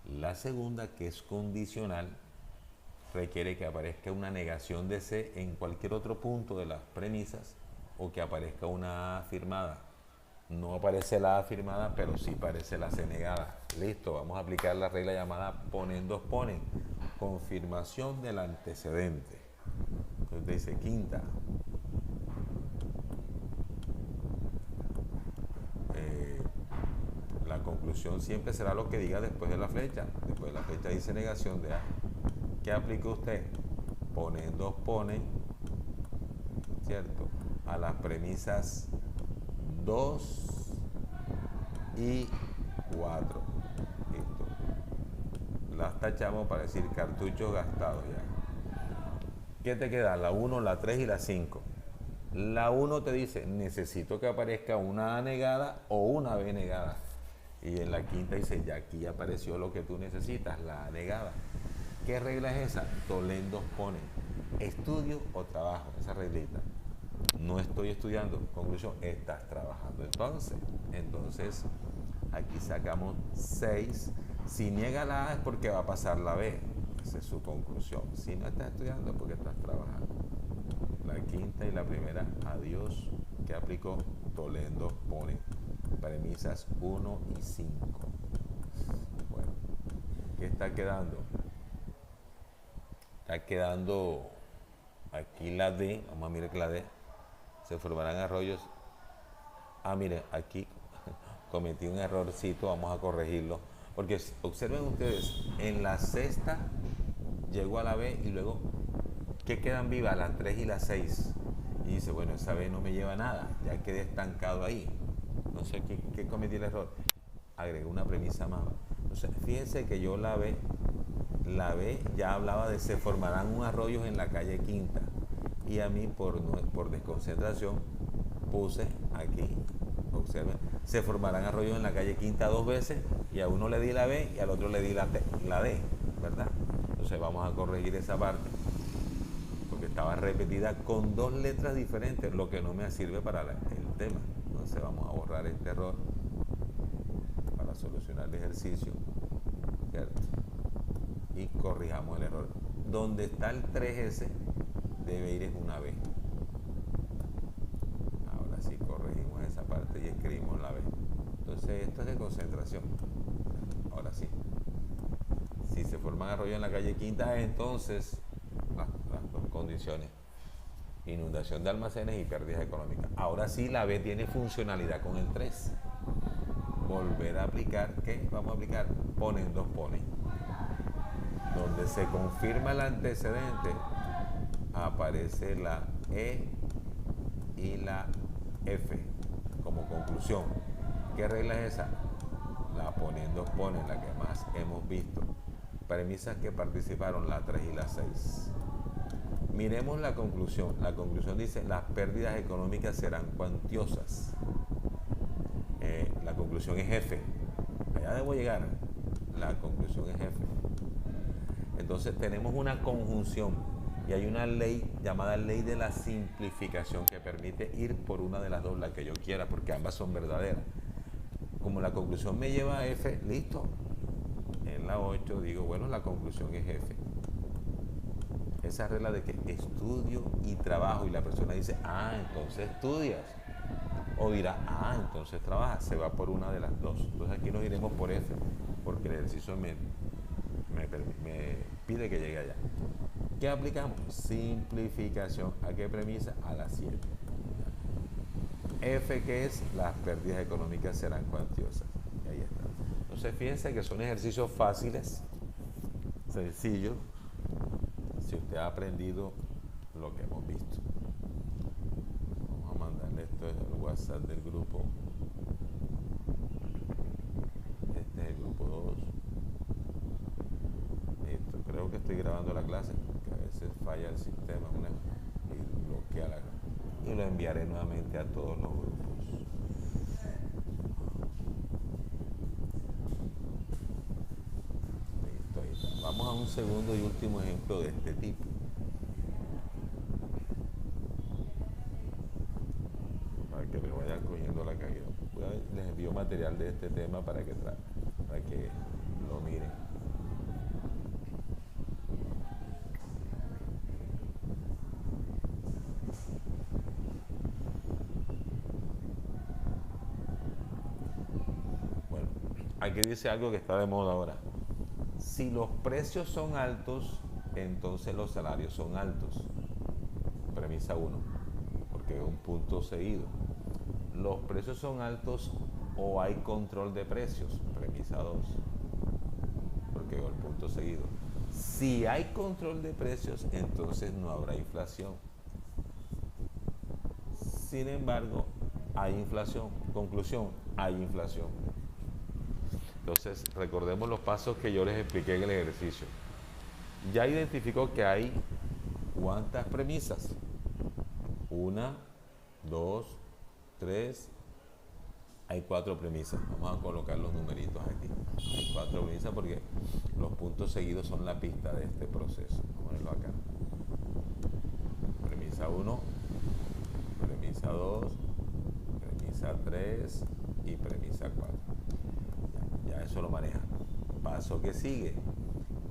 La segunda, que es condicional, requiere que aparezca una negación de C en cualquier otro punto de las premisas o que aparezca una A afirmada. No aparece la A afirmada, pero sí aparece la C negada. Listo, vamos a aplicar la regla llamada ponen dos ponen. Confirmación del antecedente. Entonces dice quinta. La conclusión siempre será lo que diga después de la flecha. Después de la flecha dice negación de A. ¿Qué aplica usted? Ponen dos ponen, ¿cierto? A las premisas 2 y 4. Listo. Las tachamos para decir cartuchos gastados ya. ¿Qué te queda? La 1, la 3 y la 5. La 1 te dice, necesito que aparezca una A negada o una B negada. Y en la quinta dice, ya aquí apareció lo que tú necesitas, la A negada. ¿Qué regla es esa? Tolendos ponen estudio o trabajo, esa reglita. No estoy estudiando, conclusión, estás trabajando. Entonces, aquí sacamos 6. Si niega la A es porque va a pasar la B. Esa es su conclusión. Si no estás estudiando es porque estás trabajando. La quinta y la primera, adiós, que aplicó Toledo pone premisas 1 y 5. Bueno, ¿qué está quedando? Está quedando aquí la D, vamos a mirar que la D, se formarán arroyos. Ah, miren, aquí cometí un errorcito, vamos a corregirlo, porque observen ustedes, en la sexta llegó a la B y luego, ¿qué quedan vivas? Las 3 y las 6. Y dice, bueno, esa B no me lleva a nada, ya quedé estancado ahí. No sé qué cometí el error. Agregué una premisa más. Entonces, fíjense que yo la B ya hablaba de se formarán un arroyos en la calle Quinta. Y a mí, por desconcentración, puse aquí, observen, se formarán arroyos en la calle Quinta 2 veces, y a uno le di la B y al otro le di la D, ¿verdad? Entonces vamos a corregir esa parte, porque estaba repetida con 2 letras diferentes, lo que no me sirve para el tema. Entonces vamos a borrar este error para solucionar el ejercicio, ¿cierto? Y corrijamos el error. Donde está el 3S debe ir en una B. Ahora sí corregimos esa parte y escribimos la B. Entonces esto es de concentración. Ahora sí. Si se forman arroyos en la calle Quinta, entonces las 2 condiciones: inundación de almacenes y pérdidas económicas. Ahora sí la B tiene funcionalidad con el 3. Volver a aplicar, ¿qué? Vamos a aplicar ponen dos ponen. Donde se confirma el antecedente, aparece la E y la F como conclusión. ¿Qué regla es esa? La poniendo ponen la que más hemos visto. Premisas que participaron, la 3 y la 6. Miremos la conclusión. La conclusión dice, las pérdidas económicas serán cuantiosas. La conclusión es F. Allá debo llegar. La conclusión es F. Entonces tenemos una conjunción y hay una ley llamada ley de la simplificación que permite ir por una de las dos, la que yo quiera, porque ambas son verdaderas. Como la conclusión me lleva a F, listo. En la 8 digo, bueno, la conclusión es F. Esa regla de que estudio y trabajo y la persona dice, ah, entonces estudias. O dirá, ah, entonces trabajas. Se va por una de las dos. Entonces aquí nos iremos por F, porque el ejercicio me pide que llegue allá. ¿Qué aplicamos? Simplificación. ¿A qué premisa? A la 7. F, que es las pérdidas económicas serán cuantiosas. Y ahí está. Entonces fíjense que son ejercicios fáciles, sencillos, si usted ha aprendido lo que hemos visto. Vamos a mandarle esto al WhatsApp del grupo. Este es el grupo 2. Listo, creo que estoy grabando la clase, que a veces falla el sistema y bloquea la clase. Y lo enviaré nuevamente a todos los grupos. Listo, ahí está. Vamos a un segundo y último ejemplo de este tipo. Para que me vayan cogiendo la caída. Les envío material de este tema para que lo miren. Aquí dice algo que está de moda ahora. Si los precios son altos, entonces los salarios son altos. Premisa 1, porque es un punto seguido. Los precios son altos o hay control de precios. Premisa 2, porque es el punto seguido. Si hay control de precios, entonces no habrá inflación. Sin embargo, hay inflación. Conclusión, hay inflación. Entonces, recordemos los pasos que yo les expliqué en el ejercicio. Ya identificó que hay ¿cuántas premisas? 1, 2, 3. Hay 4 premisas. Vamos a colocar los numeritos aquí. Hay 4 premisas porque los puntos seguidos son la pista de este proceso. Vamos a ponerlo acá. Premisa 1, premisa 2, premisa 3 y premisa 4. Ya eso lo maneja. Paso que sigue.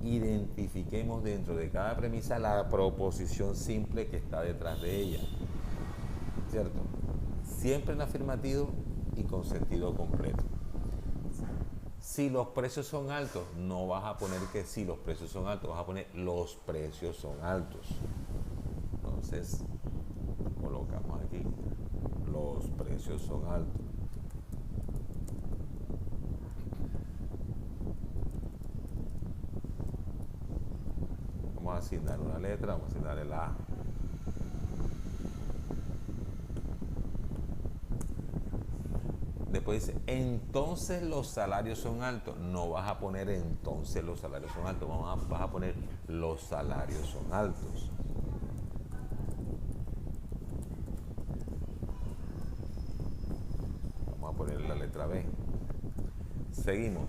Identifiquemos dentro de cada premisa la proposición simple que está detrás de ella. ¿Cierto? Siempre en afirmativo y con sentido completo. Si los precios son altos, no vas a poner que si los precios son altos, vas a poner los precios son altos. Entonces, colocamos aquí, los precios son altos. Vamos a asignar una letra, vamos a asignar el A. Después dice, entonces los salarios son altos. No vas a poner entonces los salarios son altos, vas a poner los salarios son altos. Vamos a poner la letra B. Seguimos.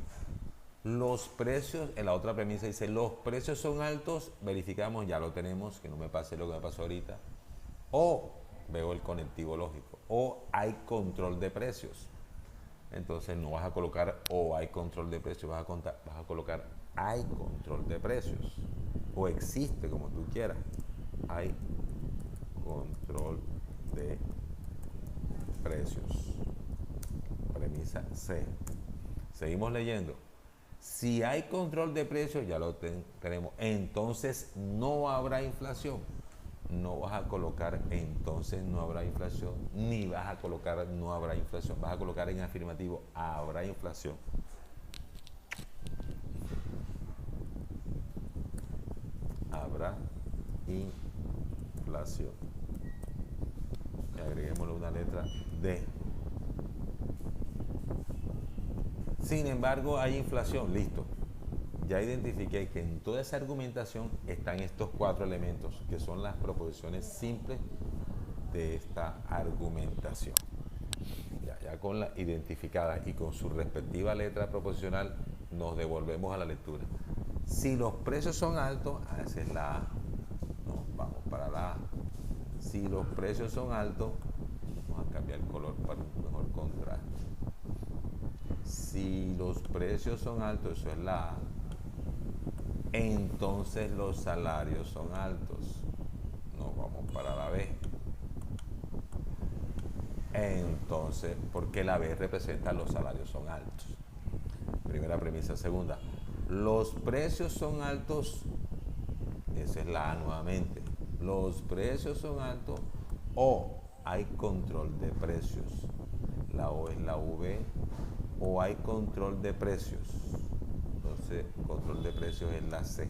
Los precios, en la otra premisa dice, los precios son altos, verificamos, ya lo tenemos, que no me pase lo que me pasó ahorita. O, veo el conectivo lógico, o hay control de precios. Entonces no vas a colocar o hay control de precios, vas a colocar hay control de precios. O existe, como tú quieras. Hay control de precios. Premisa C. Seguimos leyendo. Si hay control de precios, ya lo tenemos, entonces no habrá inflación. No vas a colocar entonces no habrá inflación, ni vas a colocar no habrá inflación. Vas a colocar en afirmativo habrá inflación. Habrá inflación. Y agreguémosle una letra D. Sin embargo, hay inflación, listo. Ya identifiqué que en toda esa argumentación están estos 4 elementos, que son las proposiciones simples de esta argumentación. Ya con la identificada y con su respectiva letra proposicional, nos devolvemos a la lectura. Si los precios son altos, esa es la A. No, vamos para la A. Si los precios son altos, vamos a cambiar el color para un mejor contraste. Si los precios son altos, eso es la A, entonces los salarios son altos. Nos vamos para la B. Entonces, porque la B representa los salarios son altos. Primera premisa. Segunda, los precios son altos. Esa es la A nuevamente. Los precios son altos o hay control de precios. La O es la V. O hay control de precios. Entonces, control de precios es la C.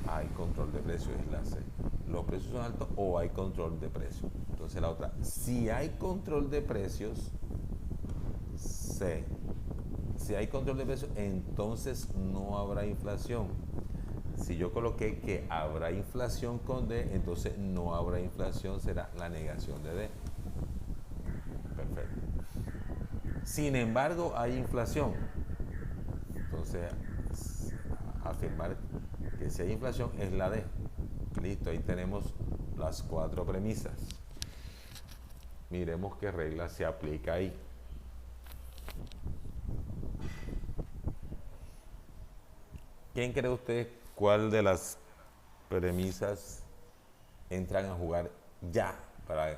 Hay control de precios es la C. Los precios son altos o hay control de precios. Entonces la otra, si hay control de precios, C. Si hay control de precios, entonces no habrá inflación. Si yo coloqué que habrá inflación con D, entonces no habrá inflación, será la negación de D. Perfecto. Sin embargo, hay inflación. Entonces, afirmar que si hay inflación es la D. Listo, ahí tenemos las 4 premisas. Miremos qué regla se aplica ahí. ¿Quién cree usted cuál de las premisas entran a jugar ya para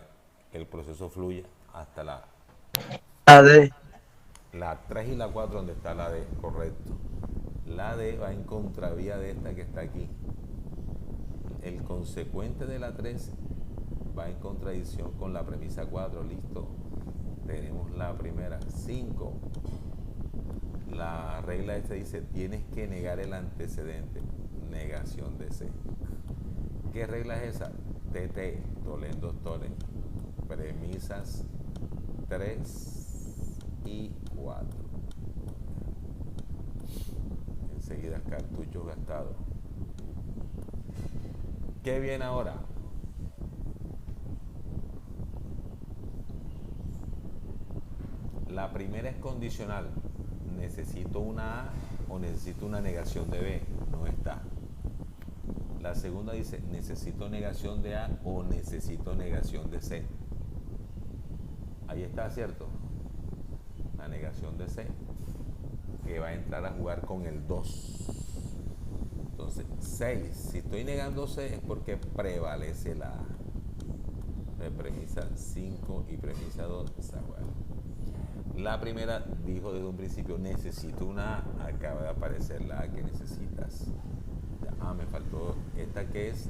que el proceso fluya hasta la AD. 3 y la 4 donde está la D? Correcto. La D va en contravía de esta que está aquí. El consecuente de la 3 va en contradicción con la premisa 4. Listo. Tenemos la primera. 5. La regla esta dice, tienes que negar el antecedente. Negación de C. ¿Qué regla es esa? TT, tolendos tolen. Premisas 3 y 4. Enseguida cartuchos gastados. ¿Qué viene ahora? La primera es condicional. ¿Necesito una A o necesito una negación de B? No está. La segunda dice, ¿necesito negación de A o necesito negación de C? Ahí está, ¿cierto? La negación de C, que va a entrar a jugar con el 2. Entonces, 6. Si estoy negando C es porque prevalece la A. Premisa 5 y premisa 2 se juegan. La primera dijo desde un principio, necesito una A. Acaba de aparecer la A que necesitas. Me faltó esta que es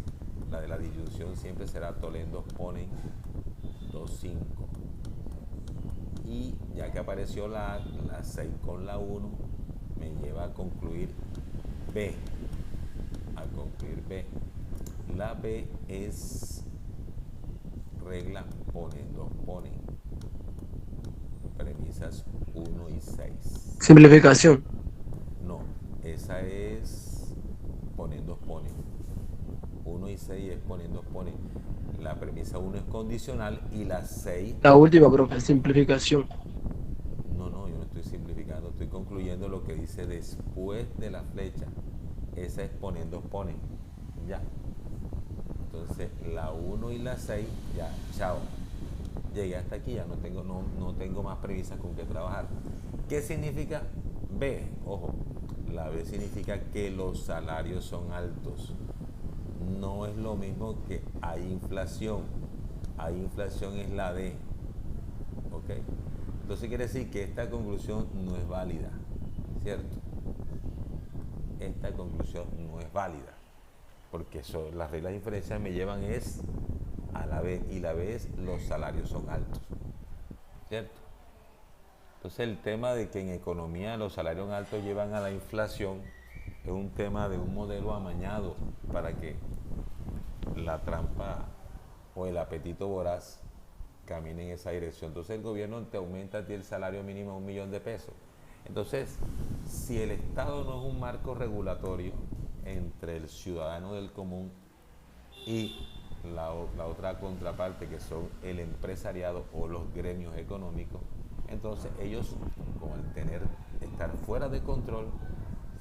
la de la disyunción, siempre será tolendos ponen 2, 5. Y ya que apareció la A, la 6 con la 1 me lleva a concluir B. A concluir B. La B es regla ponen 2 ponen. Premisas 1 y 6. Simplificación. No, esa es ponen 2 ponen. 1 y 6 es ponen 2 ponen. La premisa 1 es condicional y la 6... La última, profe, simplificación. No, yo no estoy simplificando, estoy concluyendo lo que dice después de la flecha. Esa es ponen 2 ponen. Ya. Entonces, la 1 y la 6, ya, chao. Llegué hasta aquí, ya no tengo más premisas con que trabajar. ¿Qué significa B? Ojo, la B significa que los salarios son altos. No es lo mismo que hay inflación. Hay inflación es la D. ¿Ok? Entonces quiere decir que esta conclusión no es válida. ¿Cierto? Esta conclusión no es válida. Porque las reglas de inferencia me llevan es a la B. Y la B es los salarios son altos. ¿Cierto? Entonces el tema de que en economía los salarios altos llevan a la inflación es un tema de un modelo amañado para que la trampa o el apetito voraz camine en esa dirección. Entonces el gobierno te aumenta a ti el salario mínimo a $1.000.000 pesos Entonces, si el Estado no es un marco regulatorio entre el ciudadano del común y la otra contraparte, que son el empresariado o los gremios económicos, entonces ellos, con el estar fuera de control,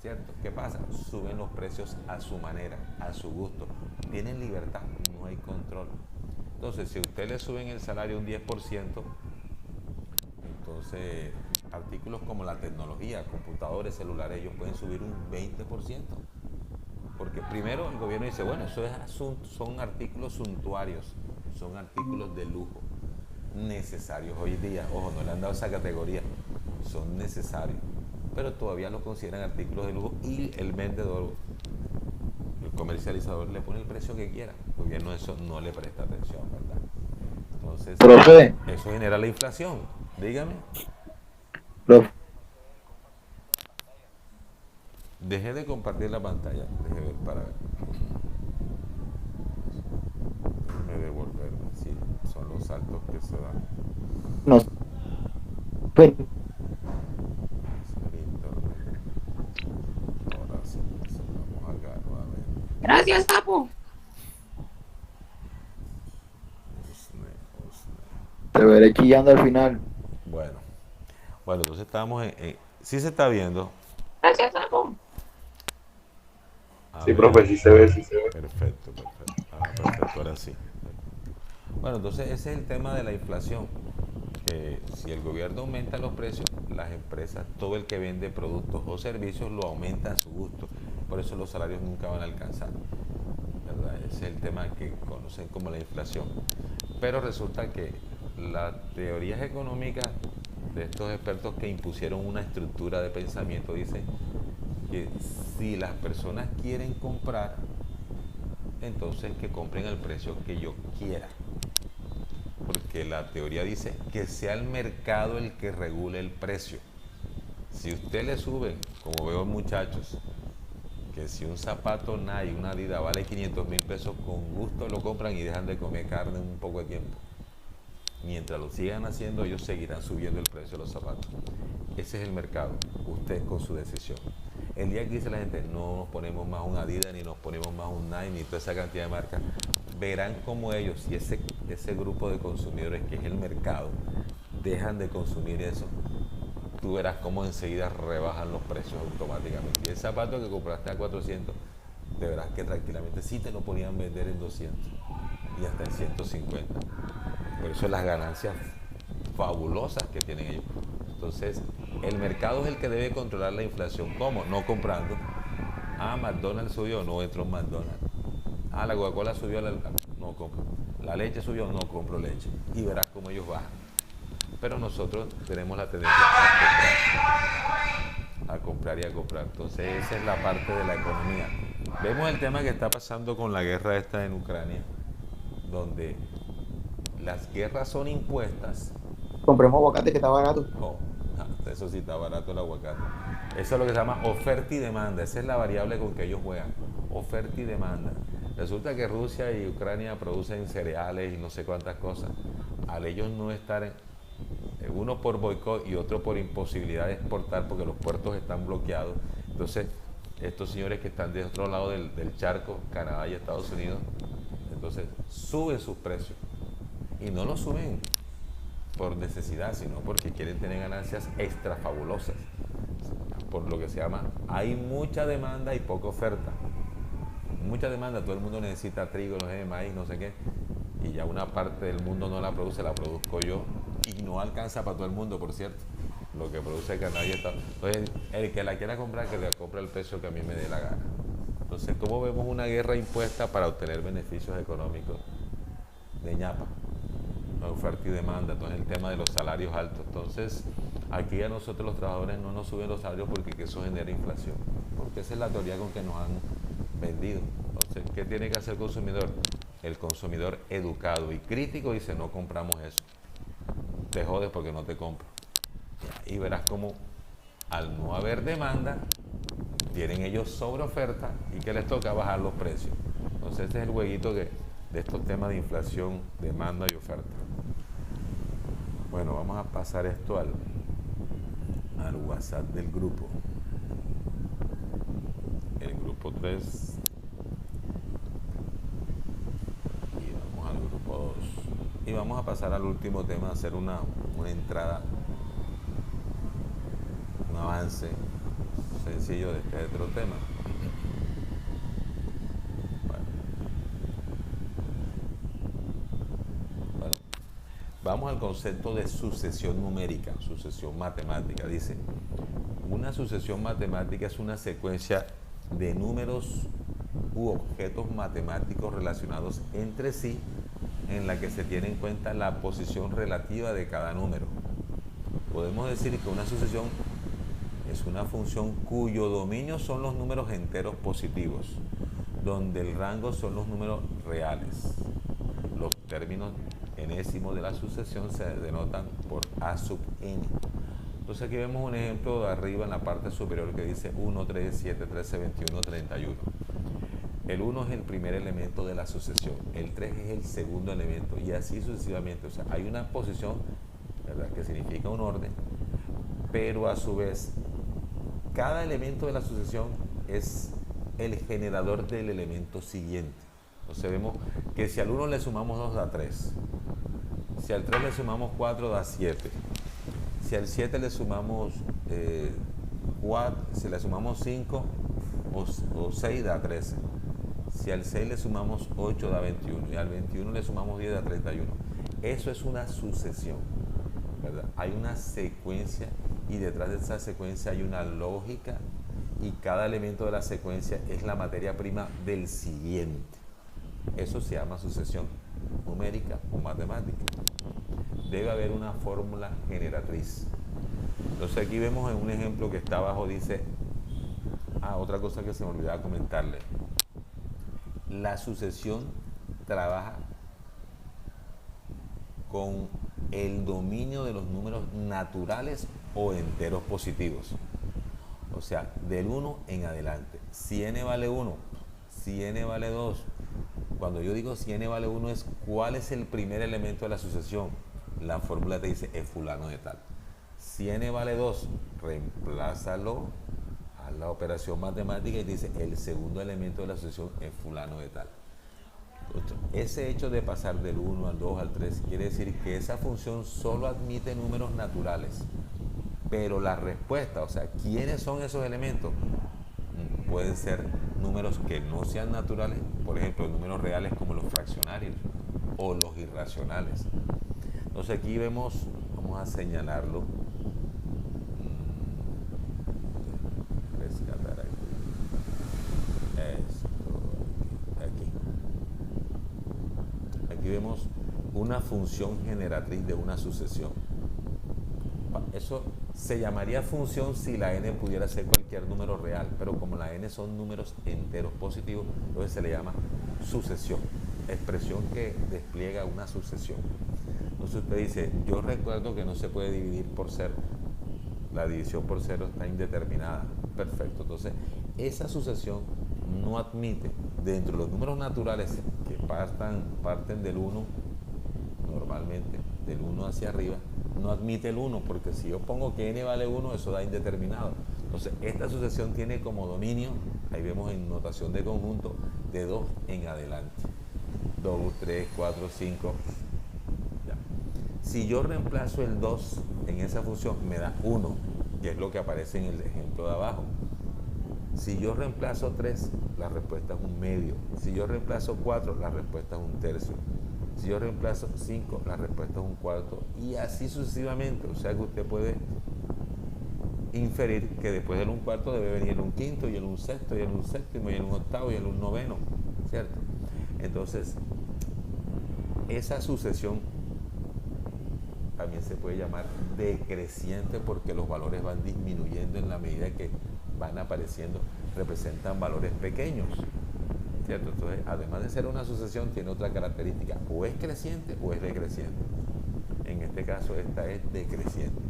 ¿cierto? ¿Qué pasa? Suben los precios a su manera, a su gusto. Tienen libertad, no hay control. Entonces, si a usted le suben el salario un 10%, entonces artículos como la tecnología, computadores, celulares, ellos pueden subir un 20%. Porque primero el gobierno dice, bueno, son artículos suntuarios, son artículos de lujo, necesarios hoy día. Ojo, no le han dado esa categoría, son necesarios, pero todavía lo consideran artículos de lujo y el vendedor, el comercializador, le pone el precio que quiera. El gobierno eso no le presta atención, ¿verdad? Entonces, Profe, eso genera la inflación. Dígame. profe, Dejé de compartir la pantalla. Deje ver para ver. Déjeme devolverme. Sí, son los saltos que se dan. no, pues, Es el internet. Ahora sí, vamos acá nuevamente. Gracias, Papo. Usne. te veré chillando al final. Bueno, entonces estamos sí se está viendo. Gracias, Papo. A Sí, ver. profe, sí se ve, sí se ve. Perfecto. Perfecto, ahora sí. Bueno, entonces ese es el tema de la inflación. Que si el gobierno aumenta los precios, las empresas, todo el que vende productos o servicios lo aumenta a su gusto. Por eso los salarios nunca van a alcanzar, ¿verdad? Ese es el tema que conocen como la inflación. Pero resulta que las teorías económicas de estos expertos que impusieron una estructura de pensamiento dicen que si las personas quieren comprar, entonces que compren al precio que yo quiera. Porque la teoría dice que sea el mercado el que regule el precio. Si usted le sube, como veo muchachos, que si un zapato Nike, una Adidas vale 500.000 pesos, con gusto lo compran y dejan de comer carne un poco de tiempo. Mientras lo sigan haciendo, ellos seguirán subiendo el precio de los zapatos. Ese es el mercado, usted con su decisión. El día que dice la gente, no nos ponemos más un Adidas, ni nos ponemos más un Nike, ni toda esa cantidad de marcas, verán como ellos y ese grupo de consumidores que es el mercado, dejan de consumir eso. Tú verás cómo enseguida rebajan los precios automáticamente. Y el zapato que compraste a 400, te verás que tranquilamente sí te lo podían vender en 200 y hasta en 150. Por eso las ganancias fabulosas que tienen ellos. Entonces, el mercado es el que debe controlar la inflación. ¿Cómo? No comprando. Ah, McDonald's subió, no entro en McDonald's. Ah, la Coca-Cola subió, no compro. La leche subió, no compro leche. Y verás cómo ellos bajan. Pero nosotros tenemos la tendencia a comprar y a comprar. Entonces, esa es la parte de la economía. Vemos el tema que está pasando con la guerra esta en Ucrania, donde las guerras son impuestas. Compremos aguacate que está barato. Oh, eso sí está barato el aguacate. Eso es lo que se llama oferta y demanda. Esa es la variable con que ellos juegan. Oferta y demanda. Resulta que Rusia y Ucrania producen cereales y no sé cuántas cosas. Al ellos no estar uno por boicot y otro por imposibilidad de exportar porque los puertos están bloqueados. Entonces, estos señores que están de otro lado del charco, Canadá y Estados Unidos, entonces suben sus precios. Y no lo suben por necesidad, sino porque quieren tener ganancias extra fabulosas. Por lo que se llama, hay mucha demanda y poca oferta. Mucha demanda, todo el mundo necesita trigo, no sé, maíz, no sé qué. Y ya una parte del mundo no la produce, la produzco yo. Y no alcanza para todo el mundo, por cierto. Lo que produce Canadá y Estados Unidos. Entonces, el que la quiera comprar, que la compre al precio que a mí me dé la gana. Entonces, ¿cómo vemos una guerra impuesta para obtener beneficios económicos de ñapa? Oferta y demanda, entonces el tema de los salarios altos. Entonces, aquí a nosotros los trabajadores no nos suben los salarios porque eso genera inflación. Porque esa es la teoría con que nos han vendido. Entonces, ¿qué tiene que hacer el consumidor? El consumidor educado y crítico dice, no compramos eso. Te jodes porque no te compro. Y verás cómo al no haber demanda, tienen ellos sobre oferta y que les toca bajar los precios. Entonces, este es el jueguito de estos temas de inflación, demanda y oferta. Bueno, vamos a pasar esto al WhatsApp del grupo. El grupo 3. Y vamos al grupo 2. Y vamos a pasar al último tema, a hacer una entrada, un avance sencillo de este otro tema. Bueno, vamos al concepto de sucesión numérica, sucesión matemática. Dice, una sucesión matemática es una secuencia de números u objetos matemáticos relacionados entre sí en la que se tiene en cuenta la posición relativa de cada número. Podemos decir que una sucesión es una función cuyo dominio son los números enteros positivos, donde el rango son los números reales. Los términos enésimos de la sucesión se denotan por A sub n. Entonces aquí vemos un ejemplo de arriba en la parte superior que dice 1, 3, 7, 13, 21, 31. El 1 es el primer elemento de la sucesión, el 3 es el segundo elemento y así sucesivamente. O sea, hay una posición, ¿verdad?, que significa un orden, pero a su vez cada elemento de la sucesión es el generador del elemento siguiente. Entonces vemos que si al 1 le sumamos 2 da 3, si al 3 le sumamos 4 da 7, si al 7 le sumamos 4, si le sumamos 5 o 6 da 13. Si al 6 le sumamos 8 da 21 y al 21 le sumamos 10 da 31. Eso es una sucesión, ¿verdad? Hay una secuencia y detrás de esa secuencia hay una lógica y cada elemento de la secuencia es la materia prima del siguiente. Eso se llama sucesión numérica o matemática. Debe haber una fórmula generatriz. Entonces aquí vemos en un ejemplo que está abajo, dice, otra cosa que se me olvidaba comentarle. La sucesión trabaja con el dominio de los números naturales o enteros positivos. O sea, del 1 en adelante. Si n vale 1, si n vale 2. Cuando yo digo si n vale 1 es cuál es el primer elemento de la sucesión. La fórmula te dice es fulano de tal. Si n vale 2, reemplázalo a la operación matemática y dice el segundo elemento de la sucesión es fulano de tal. Ese hecho de pasar del 1 al 2 al 3 quiere decir que esa función solo admite números naturales, pero la respuesta, o sea, ¿quiénes son esos elementos? Pueden ser números que no sean naturales, por ejemplo, números reales como los fraccionarios o los irracionales. Entonces aquí vemos, vamos a señalarlo, rescatar aquí, aquí vemos una función generatriz de una sucesión. Eso se llamaría función si la n pudiera ser cualquier número real, pero como la n son números enteros positivos, entonces se le llama sucesión, expresión que despliega una sucesión. Entonces usted dice, yo recuerdo que no se puede dividir por cero, la división por cero está indeterminada. Perfecto, entonces esa sucesión no admite, dentro de los números naturales que parten del 1, normalmente del 1 hacia arriba, no admite el 1, porque si yo pongo que n vale 1, eso da indeterminado. Entonces esta sucesión tiene como dominio, ahí vemos en notación de conjunto, de 2 en adelante. 2, 3, 4, 5. Ya. Si yo reemplazo el 2 en esa función, me da 1, que es lo que aparece en el ejemplo de abajo. Si yo reemplazo 3, la respuesta es un medio. Si yo reemplazo 4, la respuesta es un tercio. Si yo reemplazo 5, la respuesta es un cuarto. Y así sucesivamente. O sea que usted puede inferir que después del un cuarto debe venir un quinto, y el un sexto, y el un séptimo, y el un octavo, y el un noveno. ¿Cierto? Entonces, esa sucesión también se puede llamar decreciente porque los valores van disminuyendo en la medida que van apareciendo, representan valores pequeños, ¿cierto? Entonces, además de ser una sucesión, tiene otra característica, o es creciente o es decreciente. En este caso, esta es decreciente.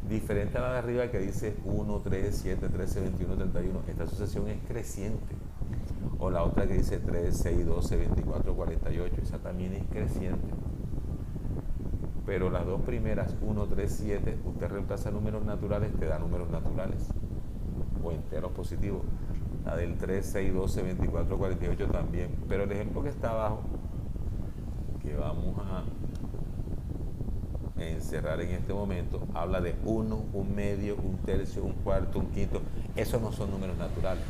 Diferente a la de arriba que dice 1, 3, 7, 13, 21, 31, esta sucesión es creciente. O la otra que dice 3, 6, 12, 24, 48, esa también es creciente. pero las dos primeras, 1, 3, 7, usted reemplaza números naturales, te da números naturales o enteros positivos. La del 3, 6, 12, 24, 48 también. Pero el ejemplo que está abajo, que vamos a encerrar en este momento, habla de 1, 1/2, 1/3, 1/4, 1/5. Esos no son números naturales.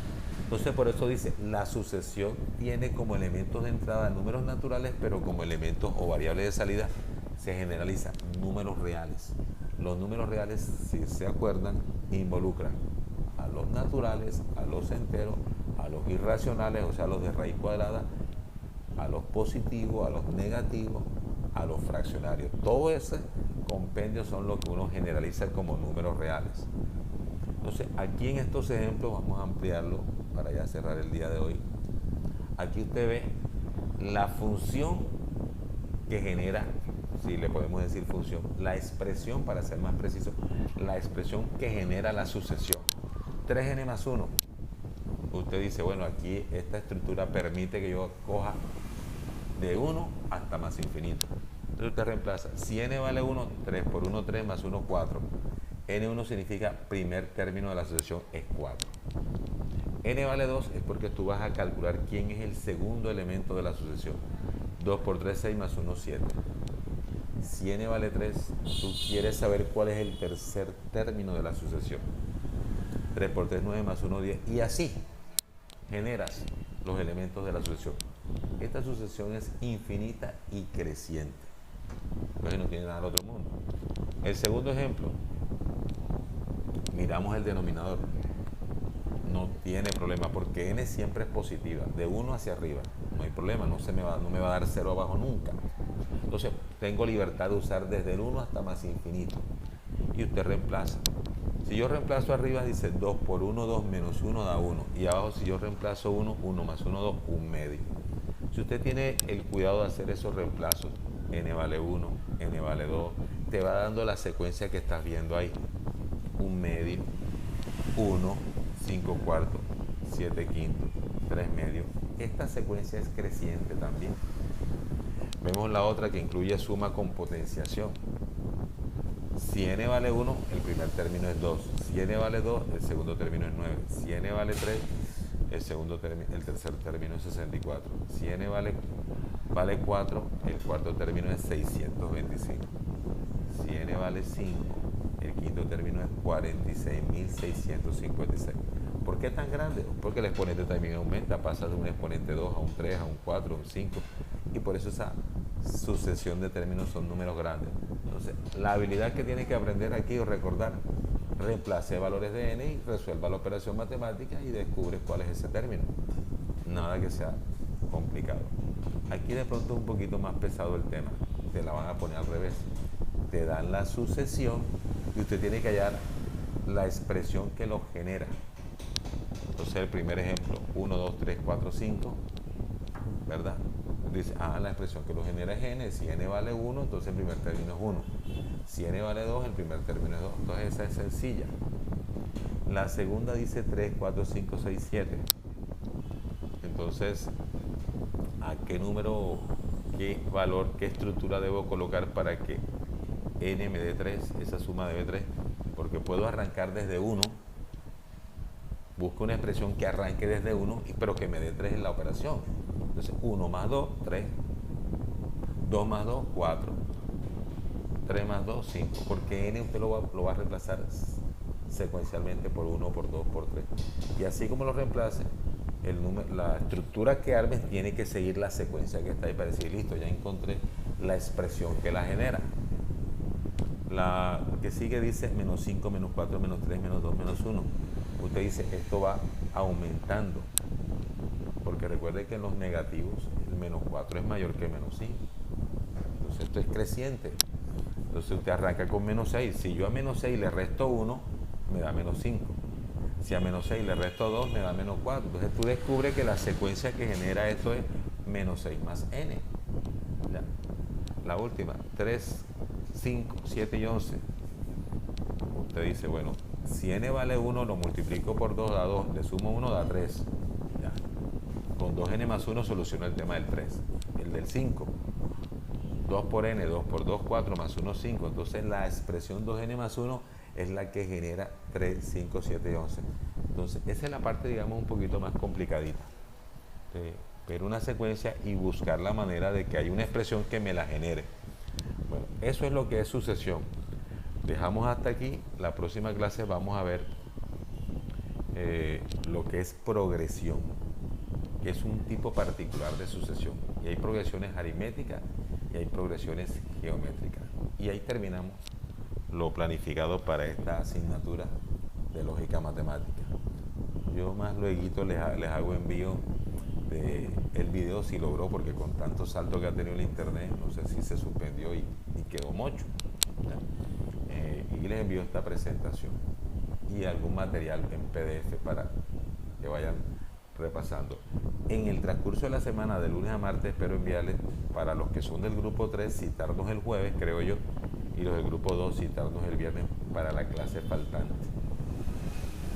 Entonces por eso dice, la sucesión tiene como elementos de entrada números naturales, pero como elementos o variables de salida se generaliza números reales. Los números reales, si se acuerdan, involucran a los naturales, a los enteros, a los irracionales, o sea, los de raíz cuadrada, a los positivos, a los negativos, a los fraccionarios. Todo ese compendio son lo que uno generaliza como números reales. Entonces, aquí en estos ejemplos vamos a ampliarlo para ya cerrar el día de hoy. Aquí usted ve la función que genera, si le podemos decir función, la expresión, para ser más preciso, la expresión que genera la sucesión. 3n más 1. Usted dice, bueno, aquí esta estructura permite que yo coja de 1 hasta más infinito. Entonces usted reemplaza, si n vale 1, 3 por 1, 3 más 1, 4. N1 significa primer término de la sucesión, es 4. N vale 2 es porque tú vas a calcular quién es el segundo elemento de la sucesión. 2 por 3, 6 más 1, 7. Si n vale 3, tú quieres saber cuál es el tercer término de la sucesión. 3 por 3, 9 más 1, 10. Y así generas los elementos de la sucesión. Esta sucesión es infinita y creciente. Entonces no tiene nada del otro mundo. El segundo ejemplo, miramos el denominador. No tiene problema porque n siempre es positiva, de 1 hacia arriba. No hay problema, no me va a dar 0 abajo nunca. Entonces tengo libertad de usar desde el 1 hasta más infinito. Y usted reemplaza. Si yo reemplazo arriba, dice 2 por 1, 2 menos 1 da 1. Y abajo, si yo reemplazo 1, 1 más 1, 2, 1/2. Si usted tiene el cuidado de hacer esos reemplazos, n vale 1, n vale 2, te va dando la secuencia que estás viendo ahí. 1/2, 1, 5 cuartos, 7 quintos, 3 medios. Esta secuencia es creciente también. Vemos la otra que incluye suma con potenciación. Si n vale 1, el primer término es 2. Si n vale 2, el segundo término es 9. Si n vale 3, el tercer término es 64. Si n vale 4, el cuarto término es 625. Si n vale 5, el quinto término es 46.656. ¿Por qué tan grande? Porque el exponente también aumenta, pasa de un exponente 2 a un 3, a un 4, a un 5. Y por eso esa sucesión de términos son números grandes. Entonces, la habilidad que tiene que aprender aquí o recordar, reemplace valores de n y resuelva la operación matemática y descubre cuál es ese término. Nada que sea complicado. Aquí de pronto es un poquito más pesado el tema. Te la van a poner al revés. Te dan la sucesión y usted tiene que hallar la expresión que lo genera. Entonces el primer ejemplo, 1, 2, 3, 4, 5, ¿verdad? Dice, la expresión que lo genera es n. Si n vale 1, entonces el primer término es 1. Si n vale 2, el primer término es 2. Entonces esa es sencilla. La segunda dice 3, 4, 5, 6, 7. Entonces, ¿a qué número, qué valor, qué estructura debo colocar para que n me dé 3? Esa suma debe 3. Porque puedo arrancar desde 1. Busco una expresión que arranque desde 1, pero que me dé 3 en la operación. Entonces, 1 más 2, 3. 2 más 2, 4. 3 más 2, 5. Porque n usted lo va a reemplazar secuencialmente por 1, por 2, por 3. Y así como lo reemplace, la estructura que armes tiene que seguir la secuencia que está ahí para decir, listo, ya encontré la expresión que la genera. La que sigue dice menos 5, menos 4, menos 3, menos 2, menos 1. Usted dice, esto va aumentando. Porque recuerde que en los negativos el menos 4 es mayor que menos 5. Entonces esto es creciente. Entonces usted arranca con menos 6. Si yo a menos 6 le resto 1, me da menos 5. Si a menos 6 le resto 2, me da menos 4. Entonces tú descubres que la secuencia que genera esto es menos 6 más n. ¿Ya? La última, 3, 5, 7 y 11. Usted dice, bueno, si n vale 1, lo multiplico por 2, da 2. Le sumo 1, da 3. ¿Ya? Con 2n más 1 soluciono el tema del 3. El del 5. 2 por n, 2 por 2, 4, más 1, 5. Entonces la expresión 2n más 1 es la que genera 3, 5, 7 y 11. Entonces esa es la parte, digamos, un poquito más complicadita. Ver una secuencia y buscar la manera de que haya una expresión que me la genere. Bueno, eso es lo que es sucesión. Dejamos hasta aquí. La próxima clase vamos a ver lo que es progresión, que es un tipo particular de sucesión. Y hay progresiones aritméticas y hay progresiones geométricas. Y ahí terminamos lo planificado para esta asignatura de lógica matemática. Yo más luego les hago envío del video si logró, porque con tanto salto que ha tenido el internet, no sé si se suspendió y quedó mocho. Y les envío esta presentación y algún material en PDF para que vayan repasando. En el transcurso de la semana, de lunes a martes, espero enviarles para los que son del grupo 3, citarnos el jueves, creo yo, y los del grupo 2, citarnos el viernes para la clase faltante.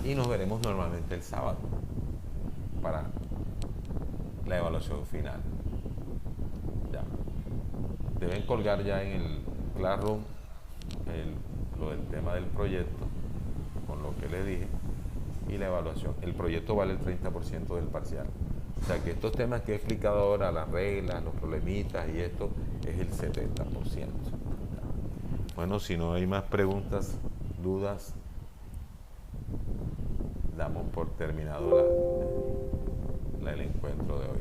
Y nos veremos normalmente el sábado para la evaluación final. Ya. Deben colgar ya en el Classroom lo del tema del proyecto, con lo que les dije, y la evaluación. El proyecto vale el 30% del parcial. O sea que estos temas que he explicado ahora, las reglas, los problemitas y esto, es el 70%. Bueno, si no hay más preguntas, dudas, damos por terminado el encuentro de hoy.